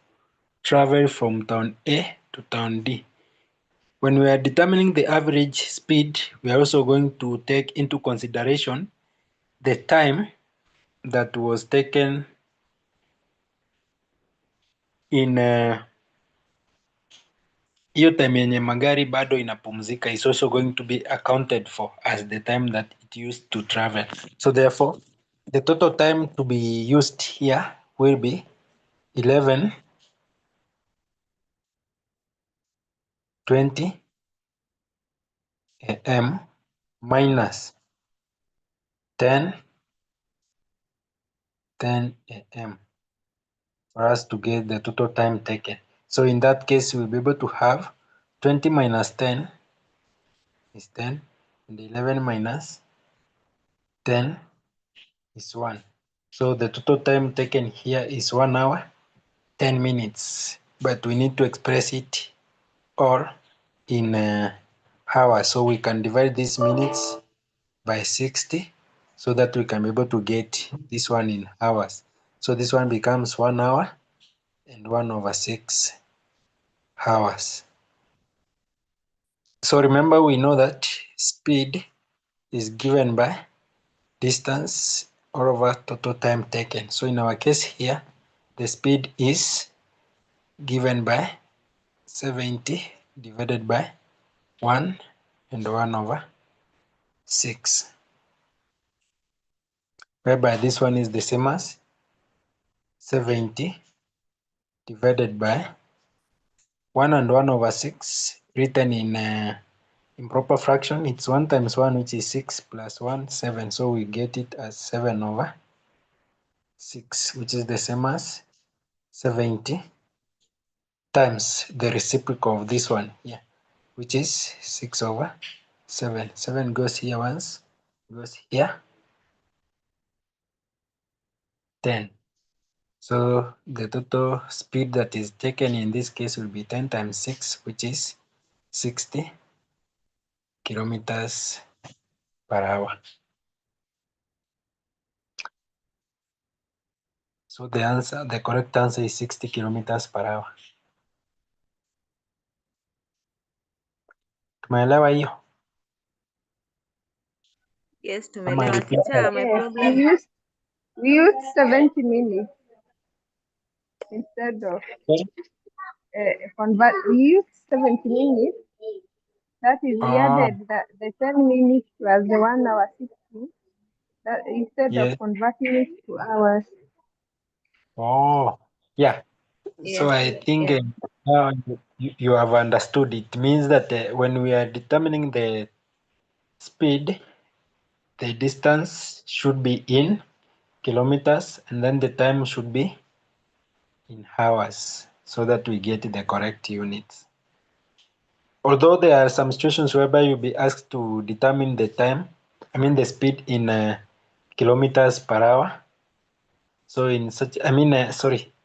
travel from town A to town D. When we are determining the average speed, we are also going to take into consideration the time that was taken in hiyo time yenye magari bado inapumzika is also going to be accounted for as the time that it used to travel. So therefore, the total time to be used here will be 11:20 a.m. minus 10:10 a.m. for us to get the total time taken. So in that case, we'll be able to have 20 minus 10 is 10, and 11 minus 10 is 1. So the total time taken here is 1 hour, 10 minutes, but we need to express it all in hours. So we can divide these minutes by 60 so that we can be able to get this one in hours. So this one becomes 1 hour and 1/6 hours. So remember, we know that speed is given by distance all over total time taken. So in our case here, the speed is given by 70 divided by 1 and 1/6, whereby this one is the same as 70 divided by 1 and 1/6 written in improper fraction. It's 1 times 1, which is 6, plus 1, 7. So we get it as 7/6, which is the same as 70 times the reciprocal of this one here, which is 6/7. 7 goes here once, goes here, 10. So the total speed that is taken in this case will be 10 times 6, which is 60 kilometers per hour. So the correct answer is 60 kilometers per hour. Tumeelewa hiyo? Yes, Ama tumeelewa. repeat Teacher, my Yes, problem. we used 70 minutes instead of we used 70 minutes. That is, we added the 10 minutes plus the 1 hour 60. That instead yes. of converting it to hours. Oh, yeah. Yes. So I think Yeah. now you have understood. It means that when we are determining the speed, the distance should be in kilometers, and then the time should be in hours, so that we get the correct units. Although there are some situations whereby you'll be asked to determine the time, the speed in kilometers per hour. So in such,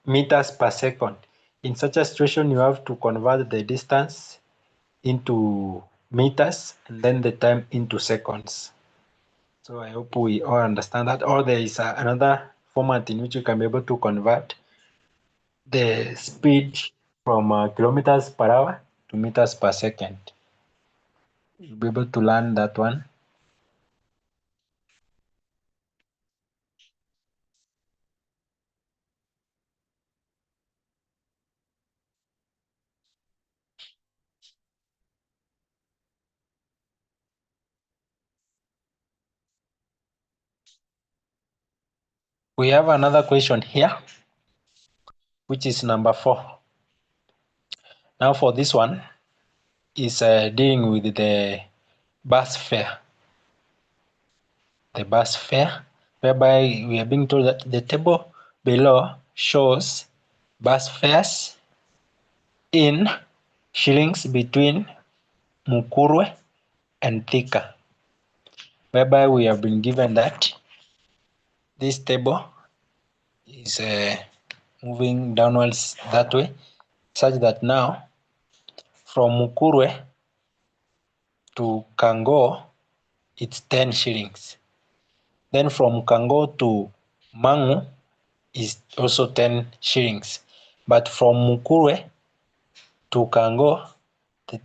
meters per second. In such a situation, you have to convert the distance into meters and then the time into seconds. So I hope we all understand that. Or there is another format in which you can be able to convert the speed from kilometers per hour to meters per second. You'll be able to learn that one. We have another question here, which is number 4. Now for this one is dealing with the bus fare. The bus fare, whereby we are being told that the table below shows bus fares in shillings between Mukurwe and Thika, whereby we have been given that this table is moving downwards that way, such that now from Mukurwe to Kango it's 10 shillings. Then from Kango to Mangu is also 10 shillings. But from Mukurwe to Kango, the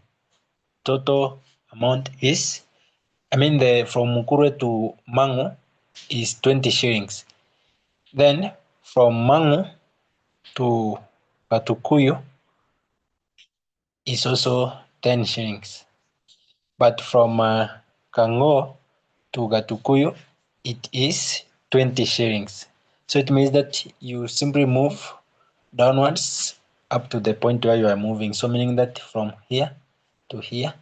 total amount is, from Mukurwe to Mangu is 20 shillings. Then from Mangu to Patukuyu is also 10 shillings. But from Kango to Gatukuyu, it is 20 shillings. So it means that you simply move downwards up to the point where you are moving. So meaning that from here to here,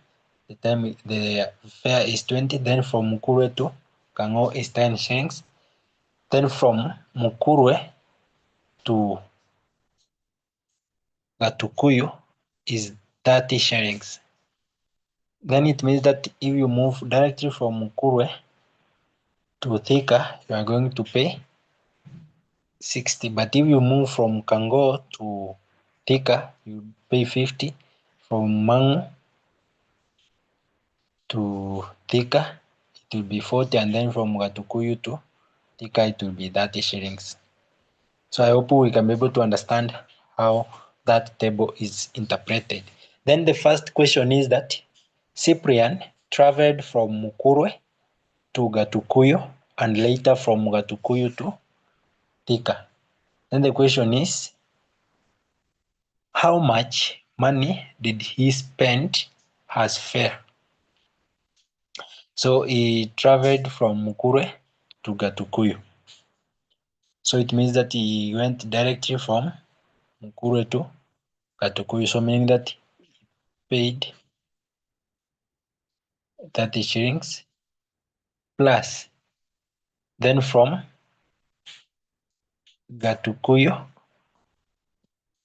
the fare is 20. Then from Mukure to Kango is 10 shillings. Then from Mukure to Gatukuyu is 30 shillings. Then it means that if you move directly from Mukure to Thika, you are going to pay 60. But if you move from Kango to Thika, you pay 50. From Mangu to Thika, it will be 40. And then from Gatukuyu to Thika, it will be 30 shillings. So I hope we can be able to understand how that table is interpreted. Then the first question is that Cyprian traveled from Mukure to Gatukuyu and later from Gatukuyu to Thika. Then the question is, how much money did he spend as fare? So he traveled from Mukure to Gatukuyu. So it means that he went directly from Mukure to Gatukuyu. So meaning that he paid 30 shillings plus. Then from Gatukuyu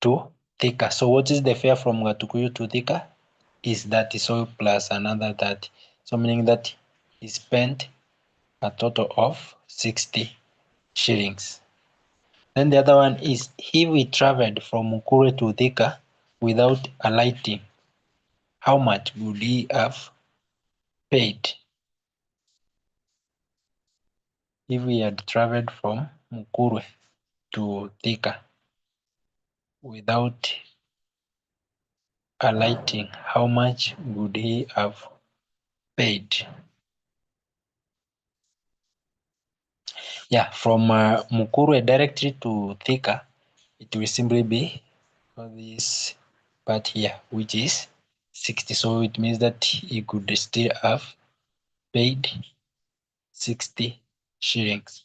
to Thika. So what is the fare from Gatukuyu to Thika? Is 30, so plus another 30. So meaning that he spent a total of 60 shillings. Then the other one is, if we traveled from Mukure to Thika without alighting, how much would he have paid? If we had traveled from Mukure to Thika without alighting, how much would he have paid? Yeah, from Mukure directly to Thika, it will simply be this part here, which is 60. So it means that he could still have paid 60 shillings.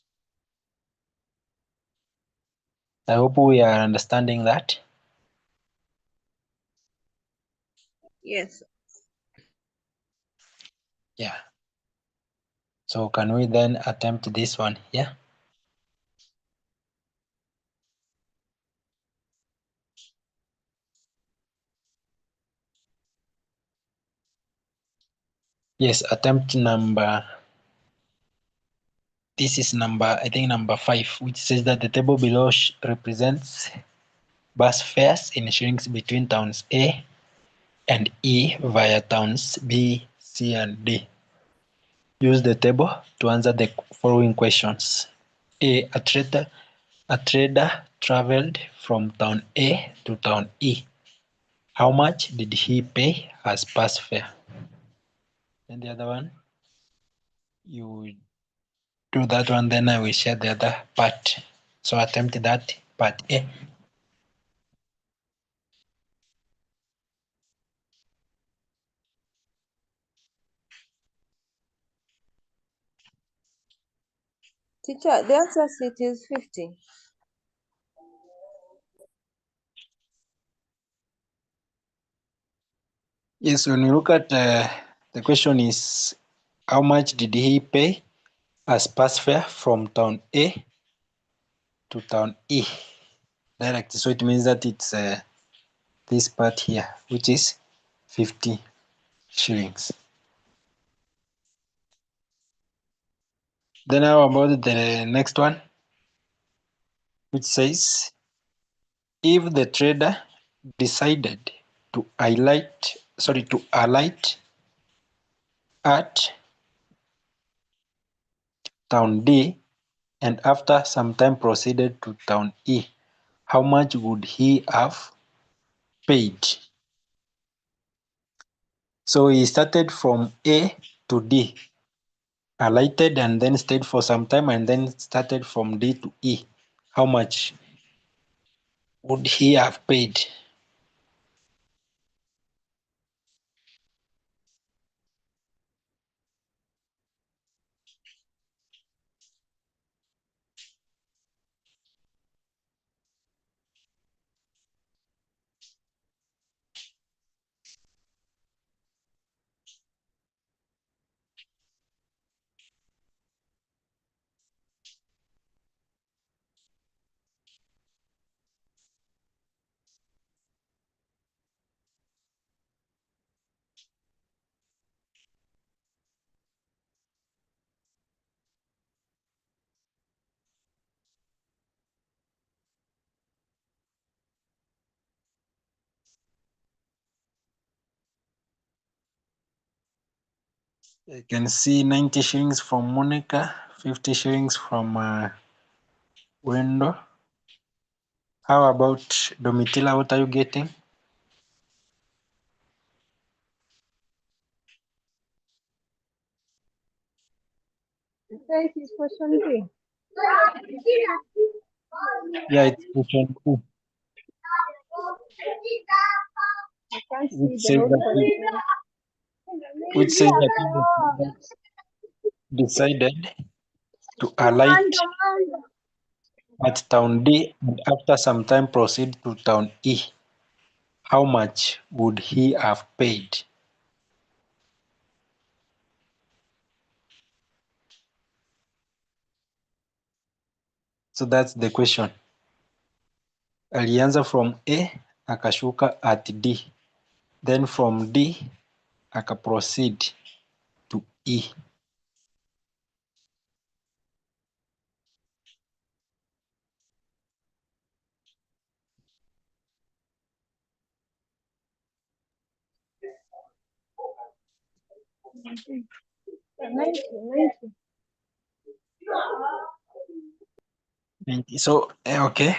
I hope we are understanding that. Yes. Yeah. So can we then attempt this one here? Yes, attempt number, this is number, I think number 5, which says that the table below represents bus fares in shillings between towns A and E via towns B, C, and D. Use the table to answer the following questions. A trader traveled from town A to town E. How much did he pay as bus fare? And the other one, you do that one, then I will share the other part. So attempt that part A. Teacher, the answer sheet is 50. Yes, when you look at the question is, how much did he pay as bus fare from town A to town E direct? So it means that it's this part here, which is 50 shillings. Then how about the next one, which says, if the trader decided to alight at town D and after some time proceeded to town E, how much would he have paid? So he started from A to D, alighted and then stayed for some time and then started from D to E. How much would he have paid? You can see 90 shillings from Monica, 50 shillings from Wendo. How about Domitila? What are you getting? Say it is question B. Yeah, it's question 2, I can't see which the says whole that we decided to alight at town D and after some time proceed to town E. How much would he have paid? So that's the question. Alianza from A akashuka at D, then from D akaproceed to E. So okay,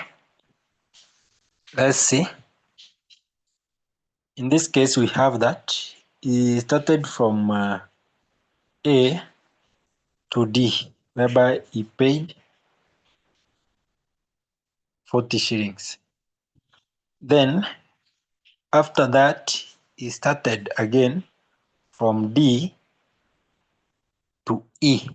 let's see. In this case, we have that he started from A to D, whereby he paid 40 shillings. Then after that, he started again from D to E.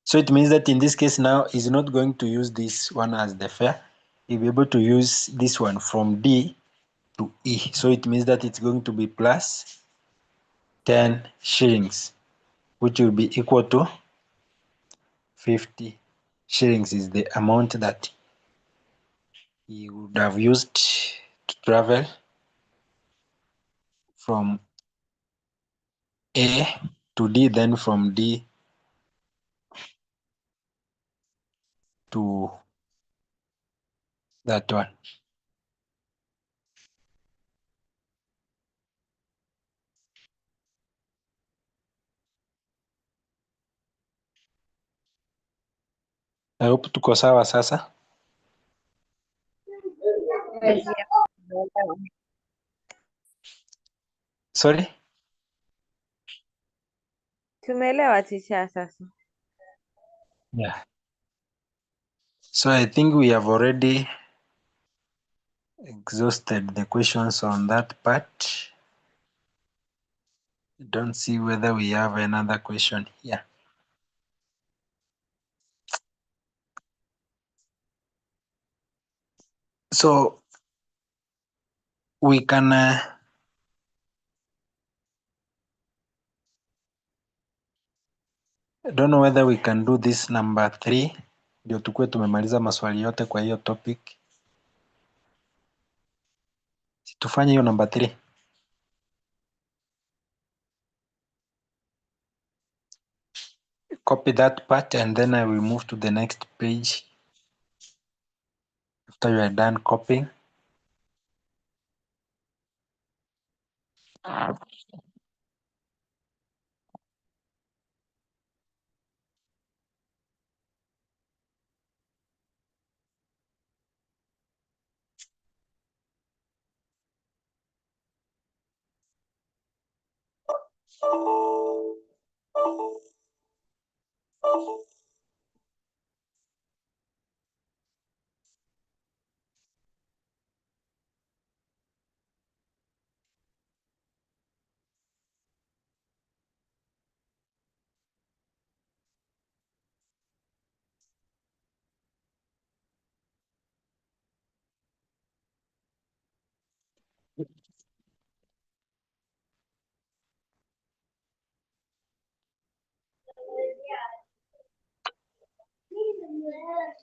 So it means that in this case now, he's not going to use this one as the fare. He'll be able to use this one from D to E. So it means that it's going to be plus 10 shillings, which will be equal to 50 shillings is the amount that he would have used to travel from A to D, then from D to that one. I hope tuko sawa sasa. Yes. Sorry? Tumeelewa teacher sasa. Yeah. So I think we have already exhausted the questions on that part. I don't see whether we have another question here. So we can I don't know whether we can do this number 3 ndio tukue tumemaliza maswali yote kwa hiyo topic. Tufanye hiyo number 3. Copy that part and then I will move to the next page after you are done copying.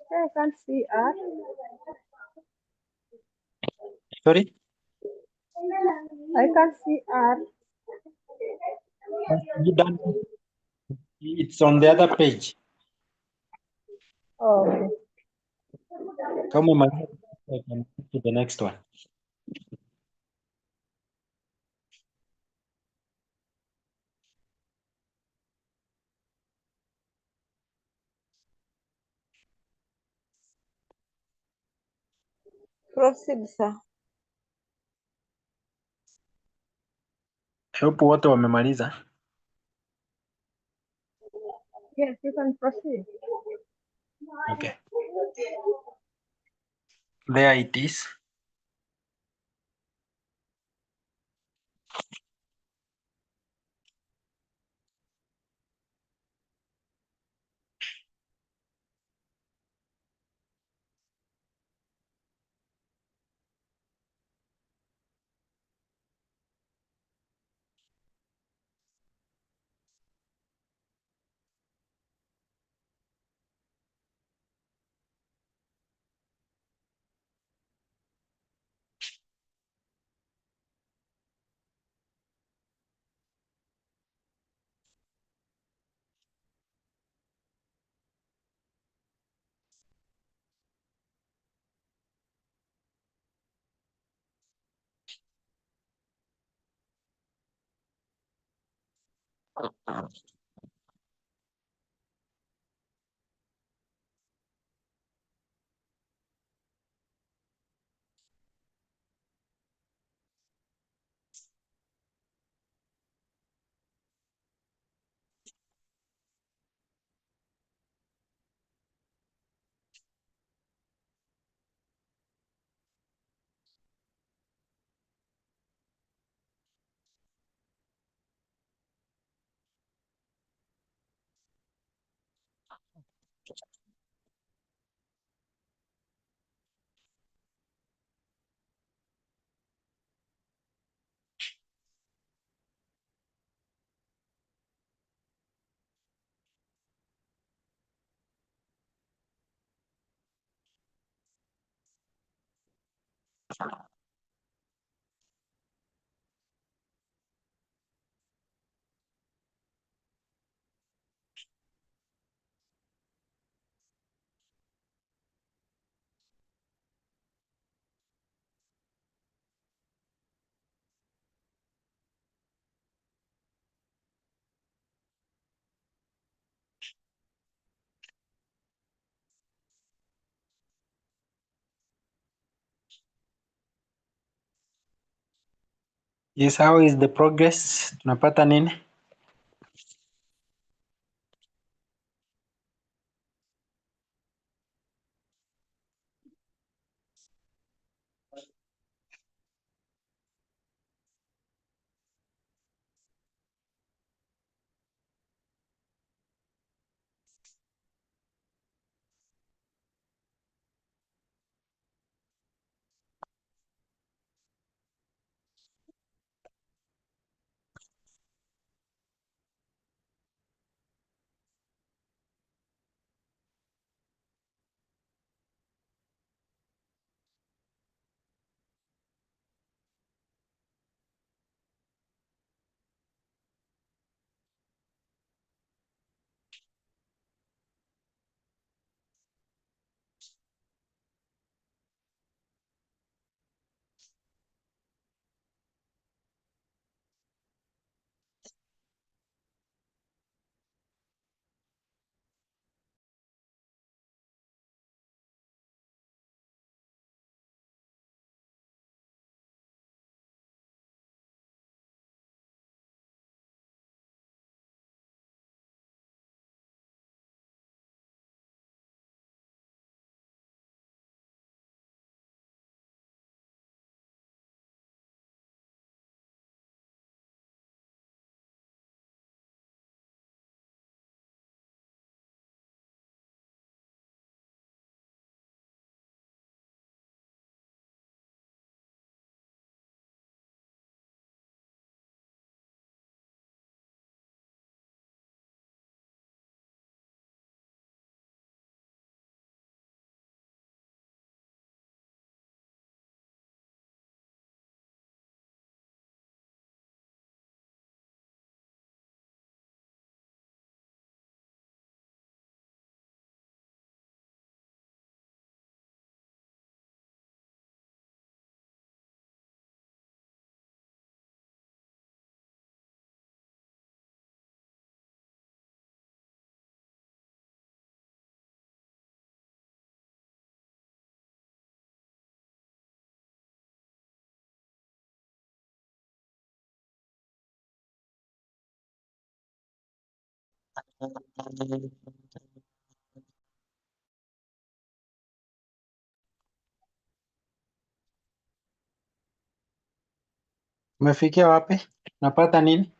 I can't see R. Sorry? I can't see R. You done? It's on the other page. Oh, okay. Come on, I can move to the next one. Proceed, sir. I hope wote wamemaliza. Yes, you can proceed. Okay. There it is. Yes, how is the progress? Tunapata nini? Umefikia wapi? Napata nini?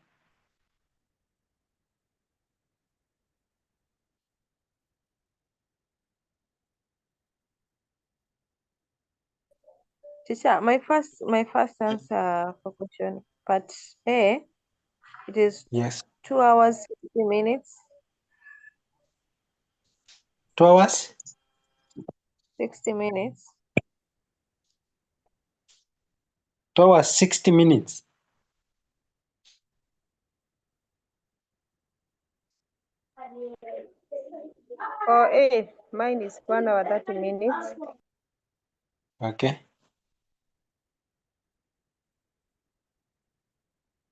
Teacher, my first answer for question part A, it is Yes. 2 hours 60 minutes. 2 hours? 60 minutes. 2 hours 60 minutes. For A, mine is 1 hour 30 minutes. Okay.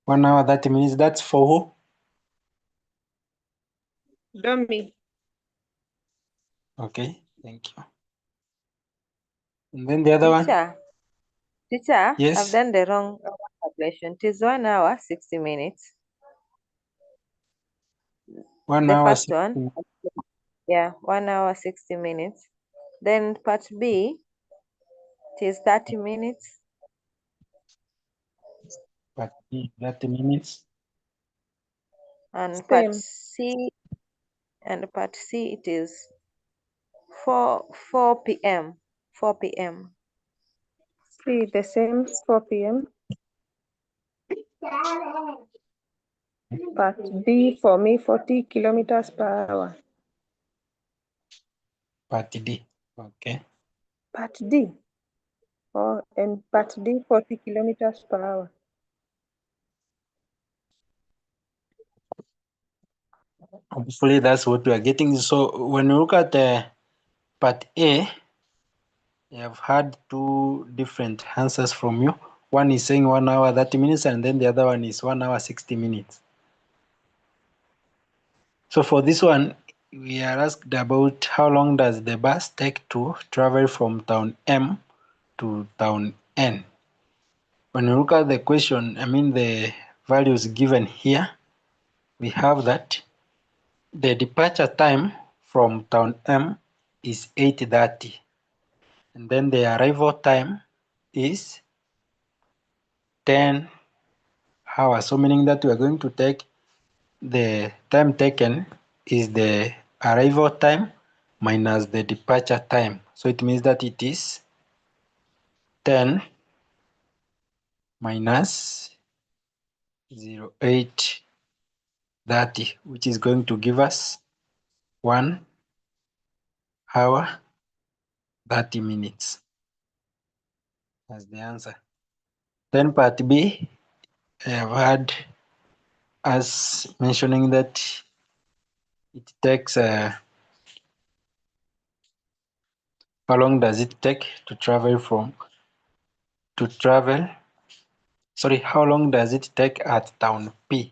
1 hour 30 minutes. That's for who? Domi. Okay, thank you. And then the other one? Teacher, Yes. I've done the wrong calculation. It is 1 hour 60 minutes. 1 The hour. first one. Yeah, 1 hour 60 minutes. Then part B, it is 30 minutes. But 30 minutes. And Same. part C, it is 4 p.m. 4 p.m. See, the same 4 p.m. Part D for me, 40 kilometers per hour. Part D. Okay. Part D. Oh, and part D, 40 kilometers per hour. Hopefully that's what we are getting. So when you look at part A, you have had two different answers from you. One is saying 1 hour 30 minutes, and then the other one is 1 hour 60 minutes. So for this one, we are asked about how long does the bus take to travel from town M to town N. When you look at the question, I mean the values given here, we have that the departure time from town M is 8:30, and then the arrival time is 10 hours. So meaning that we are going to take the time taken is the arrival time minus the departure time. So it means that it is 10 minus 08:30, which is going to give us 1 hour 30 minutes as the answer. Then part B, I have had us mentioning that it takes how long does it take to travel how long does it take at town P?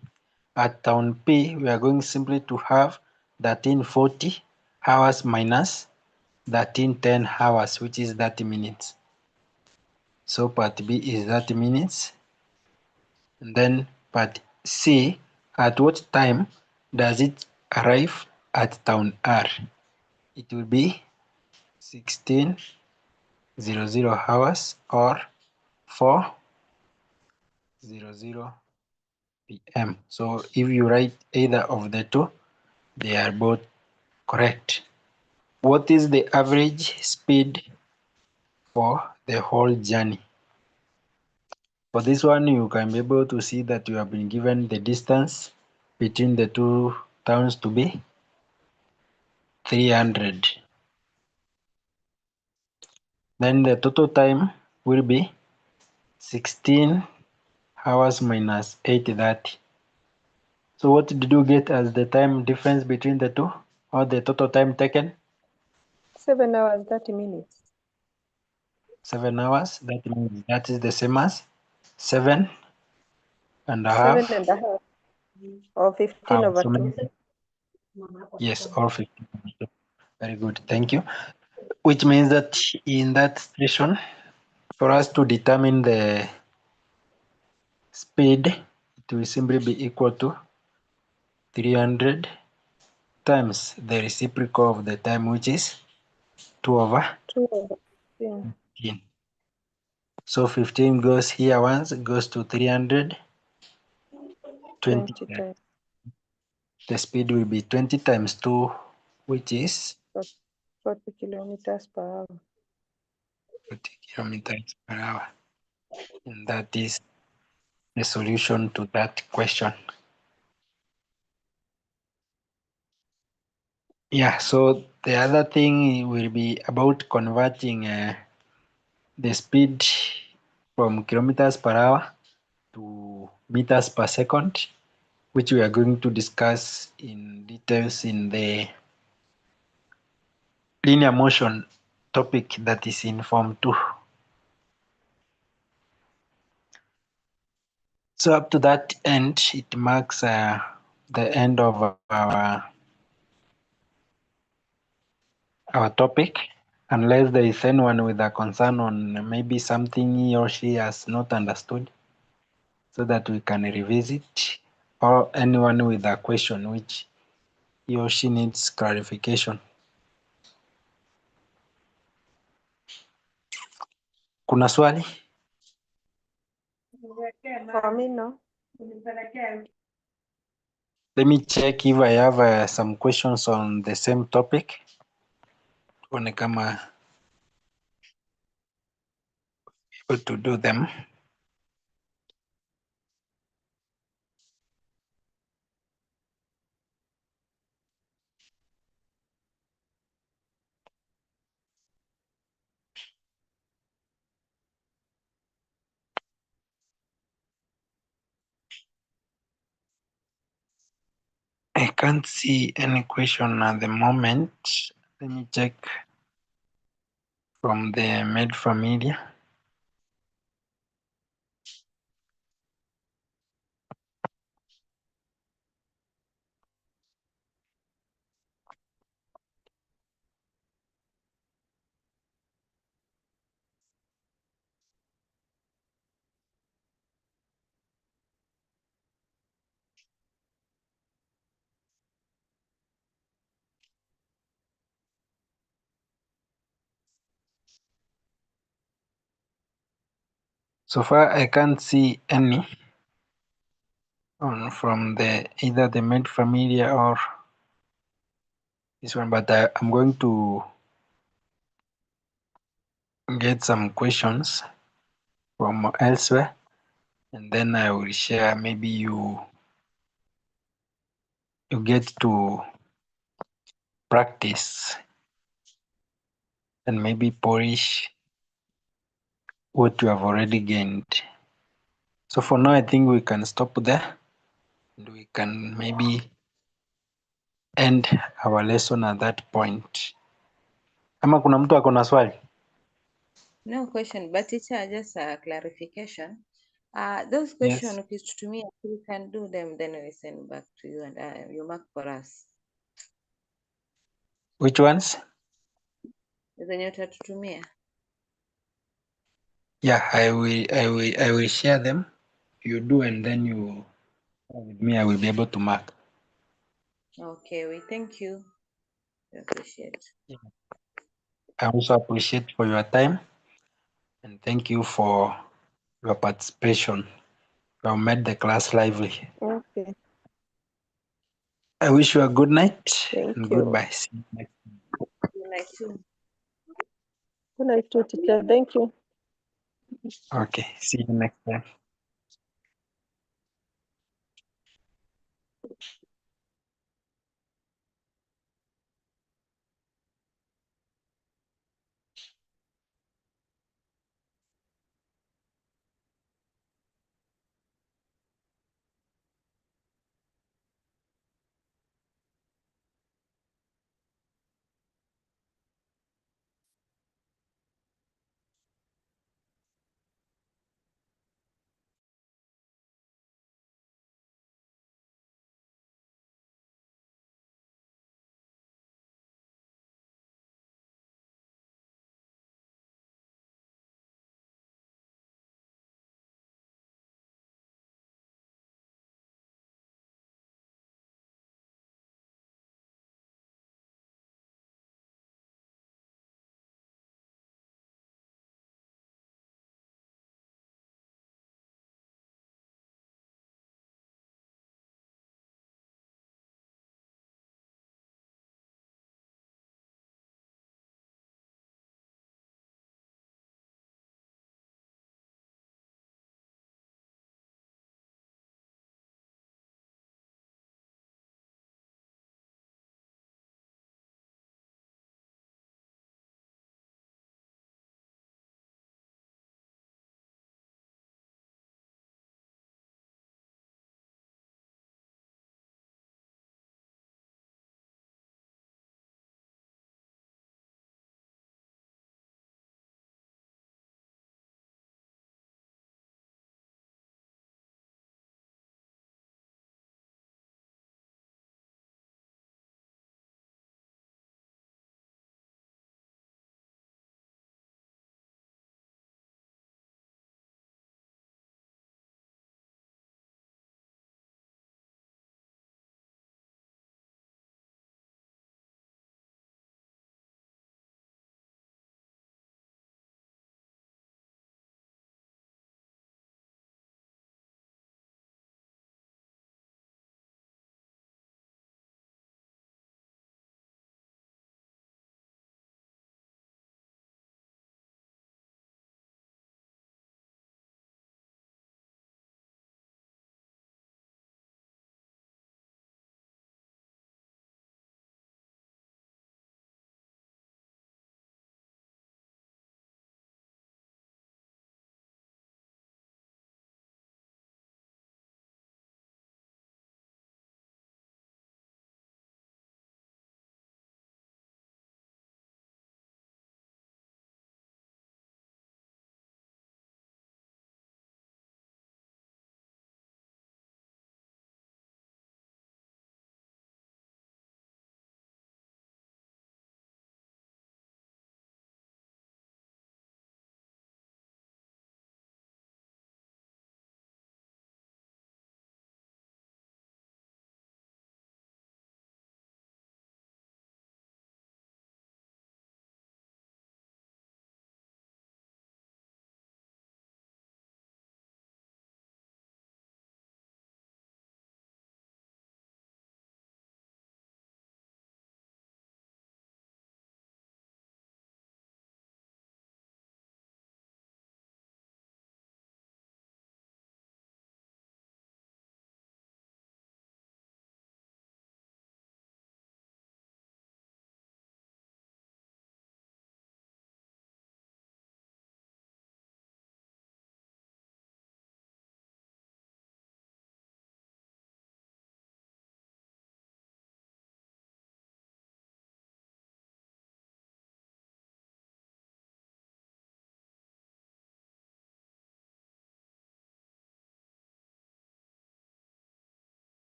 At town P, we are going simply to have 1340 hours minus 1310 hours, which is 30 minutes. So part B is 30 minutes. And then part C, at what time does it arrive at town R? It will be 16:00 hours or 4:00 p.m. So if you write either of the two, they are both correct. What is the average speed for the whole journey? For this one, you can be able to see that you have been given the distance between the two towns to be 300. Then the total time will be 16 hours minus 8:30. So what did you get as the time difference between the two, or the total time taken? 7 hours 30 minutes. 7 hours. That is the same as 7 and a 7 half and a half. Or 15 hours. over So 2. yes, or 15. Very good. Thank you. Which means that in that situation, for us to determine the speed, it will simply be equal to 300 times the reciprocal of the time, which is 2 over 2 over 15. 15. So 15 goes here once, it goes to 300. 20 20 times. times The speed will be 20 times 2, which is 40 kilometers per hour. 40 kilometers per hour. And that is the solution to that question. Yeah, so the other thing will be about converting the speed from kilometers per hour to meters per second, which we are going to discuss in details in the linear motion topic that is in Form 2. So up to that end, it marks the end of our topic, unless there is anyone with a concern on maybe something he or she has not understood, so that we can revisit, or anyone with a question which he or she needs clarification. Kuna swali? For me, no. Let me check if I have some questions on the same topic. Tuone kama able to do them. I can't see any question at the moment. Let me check from the Med Familia. So far, I can't see any from either the Med Familia or this one, but I'm going to get some questions from elsewhere, and then I will share. Maybe you get to practice and maybe polish what you have already gained. So for now, I think we can stop there, and we can maybe end our lesson at that point. Ama kuna mtu ako na swali? No question, but teacher, just a clarification. Those Yes. questions ukitutumia, we can do them, then we send back to you and you mark for us. Which ones? Zenye utatutumia. Yeah, I will share them. You do, and then you with me. I will be able to mark. Okay, we thank you. We appreciate. I also appreciate for your time, and thank you for your participation. You have made the class lively. Okay. I wish you a good night Thank and you. goodbye. See you next Good night too. Good night, teacher. Thank you. time. Okay, see you next time.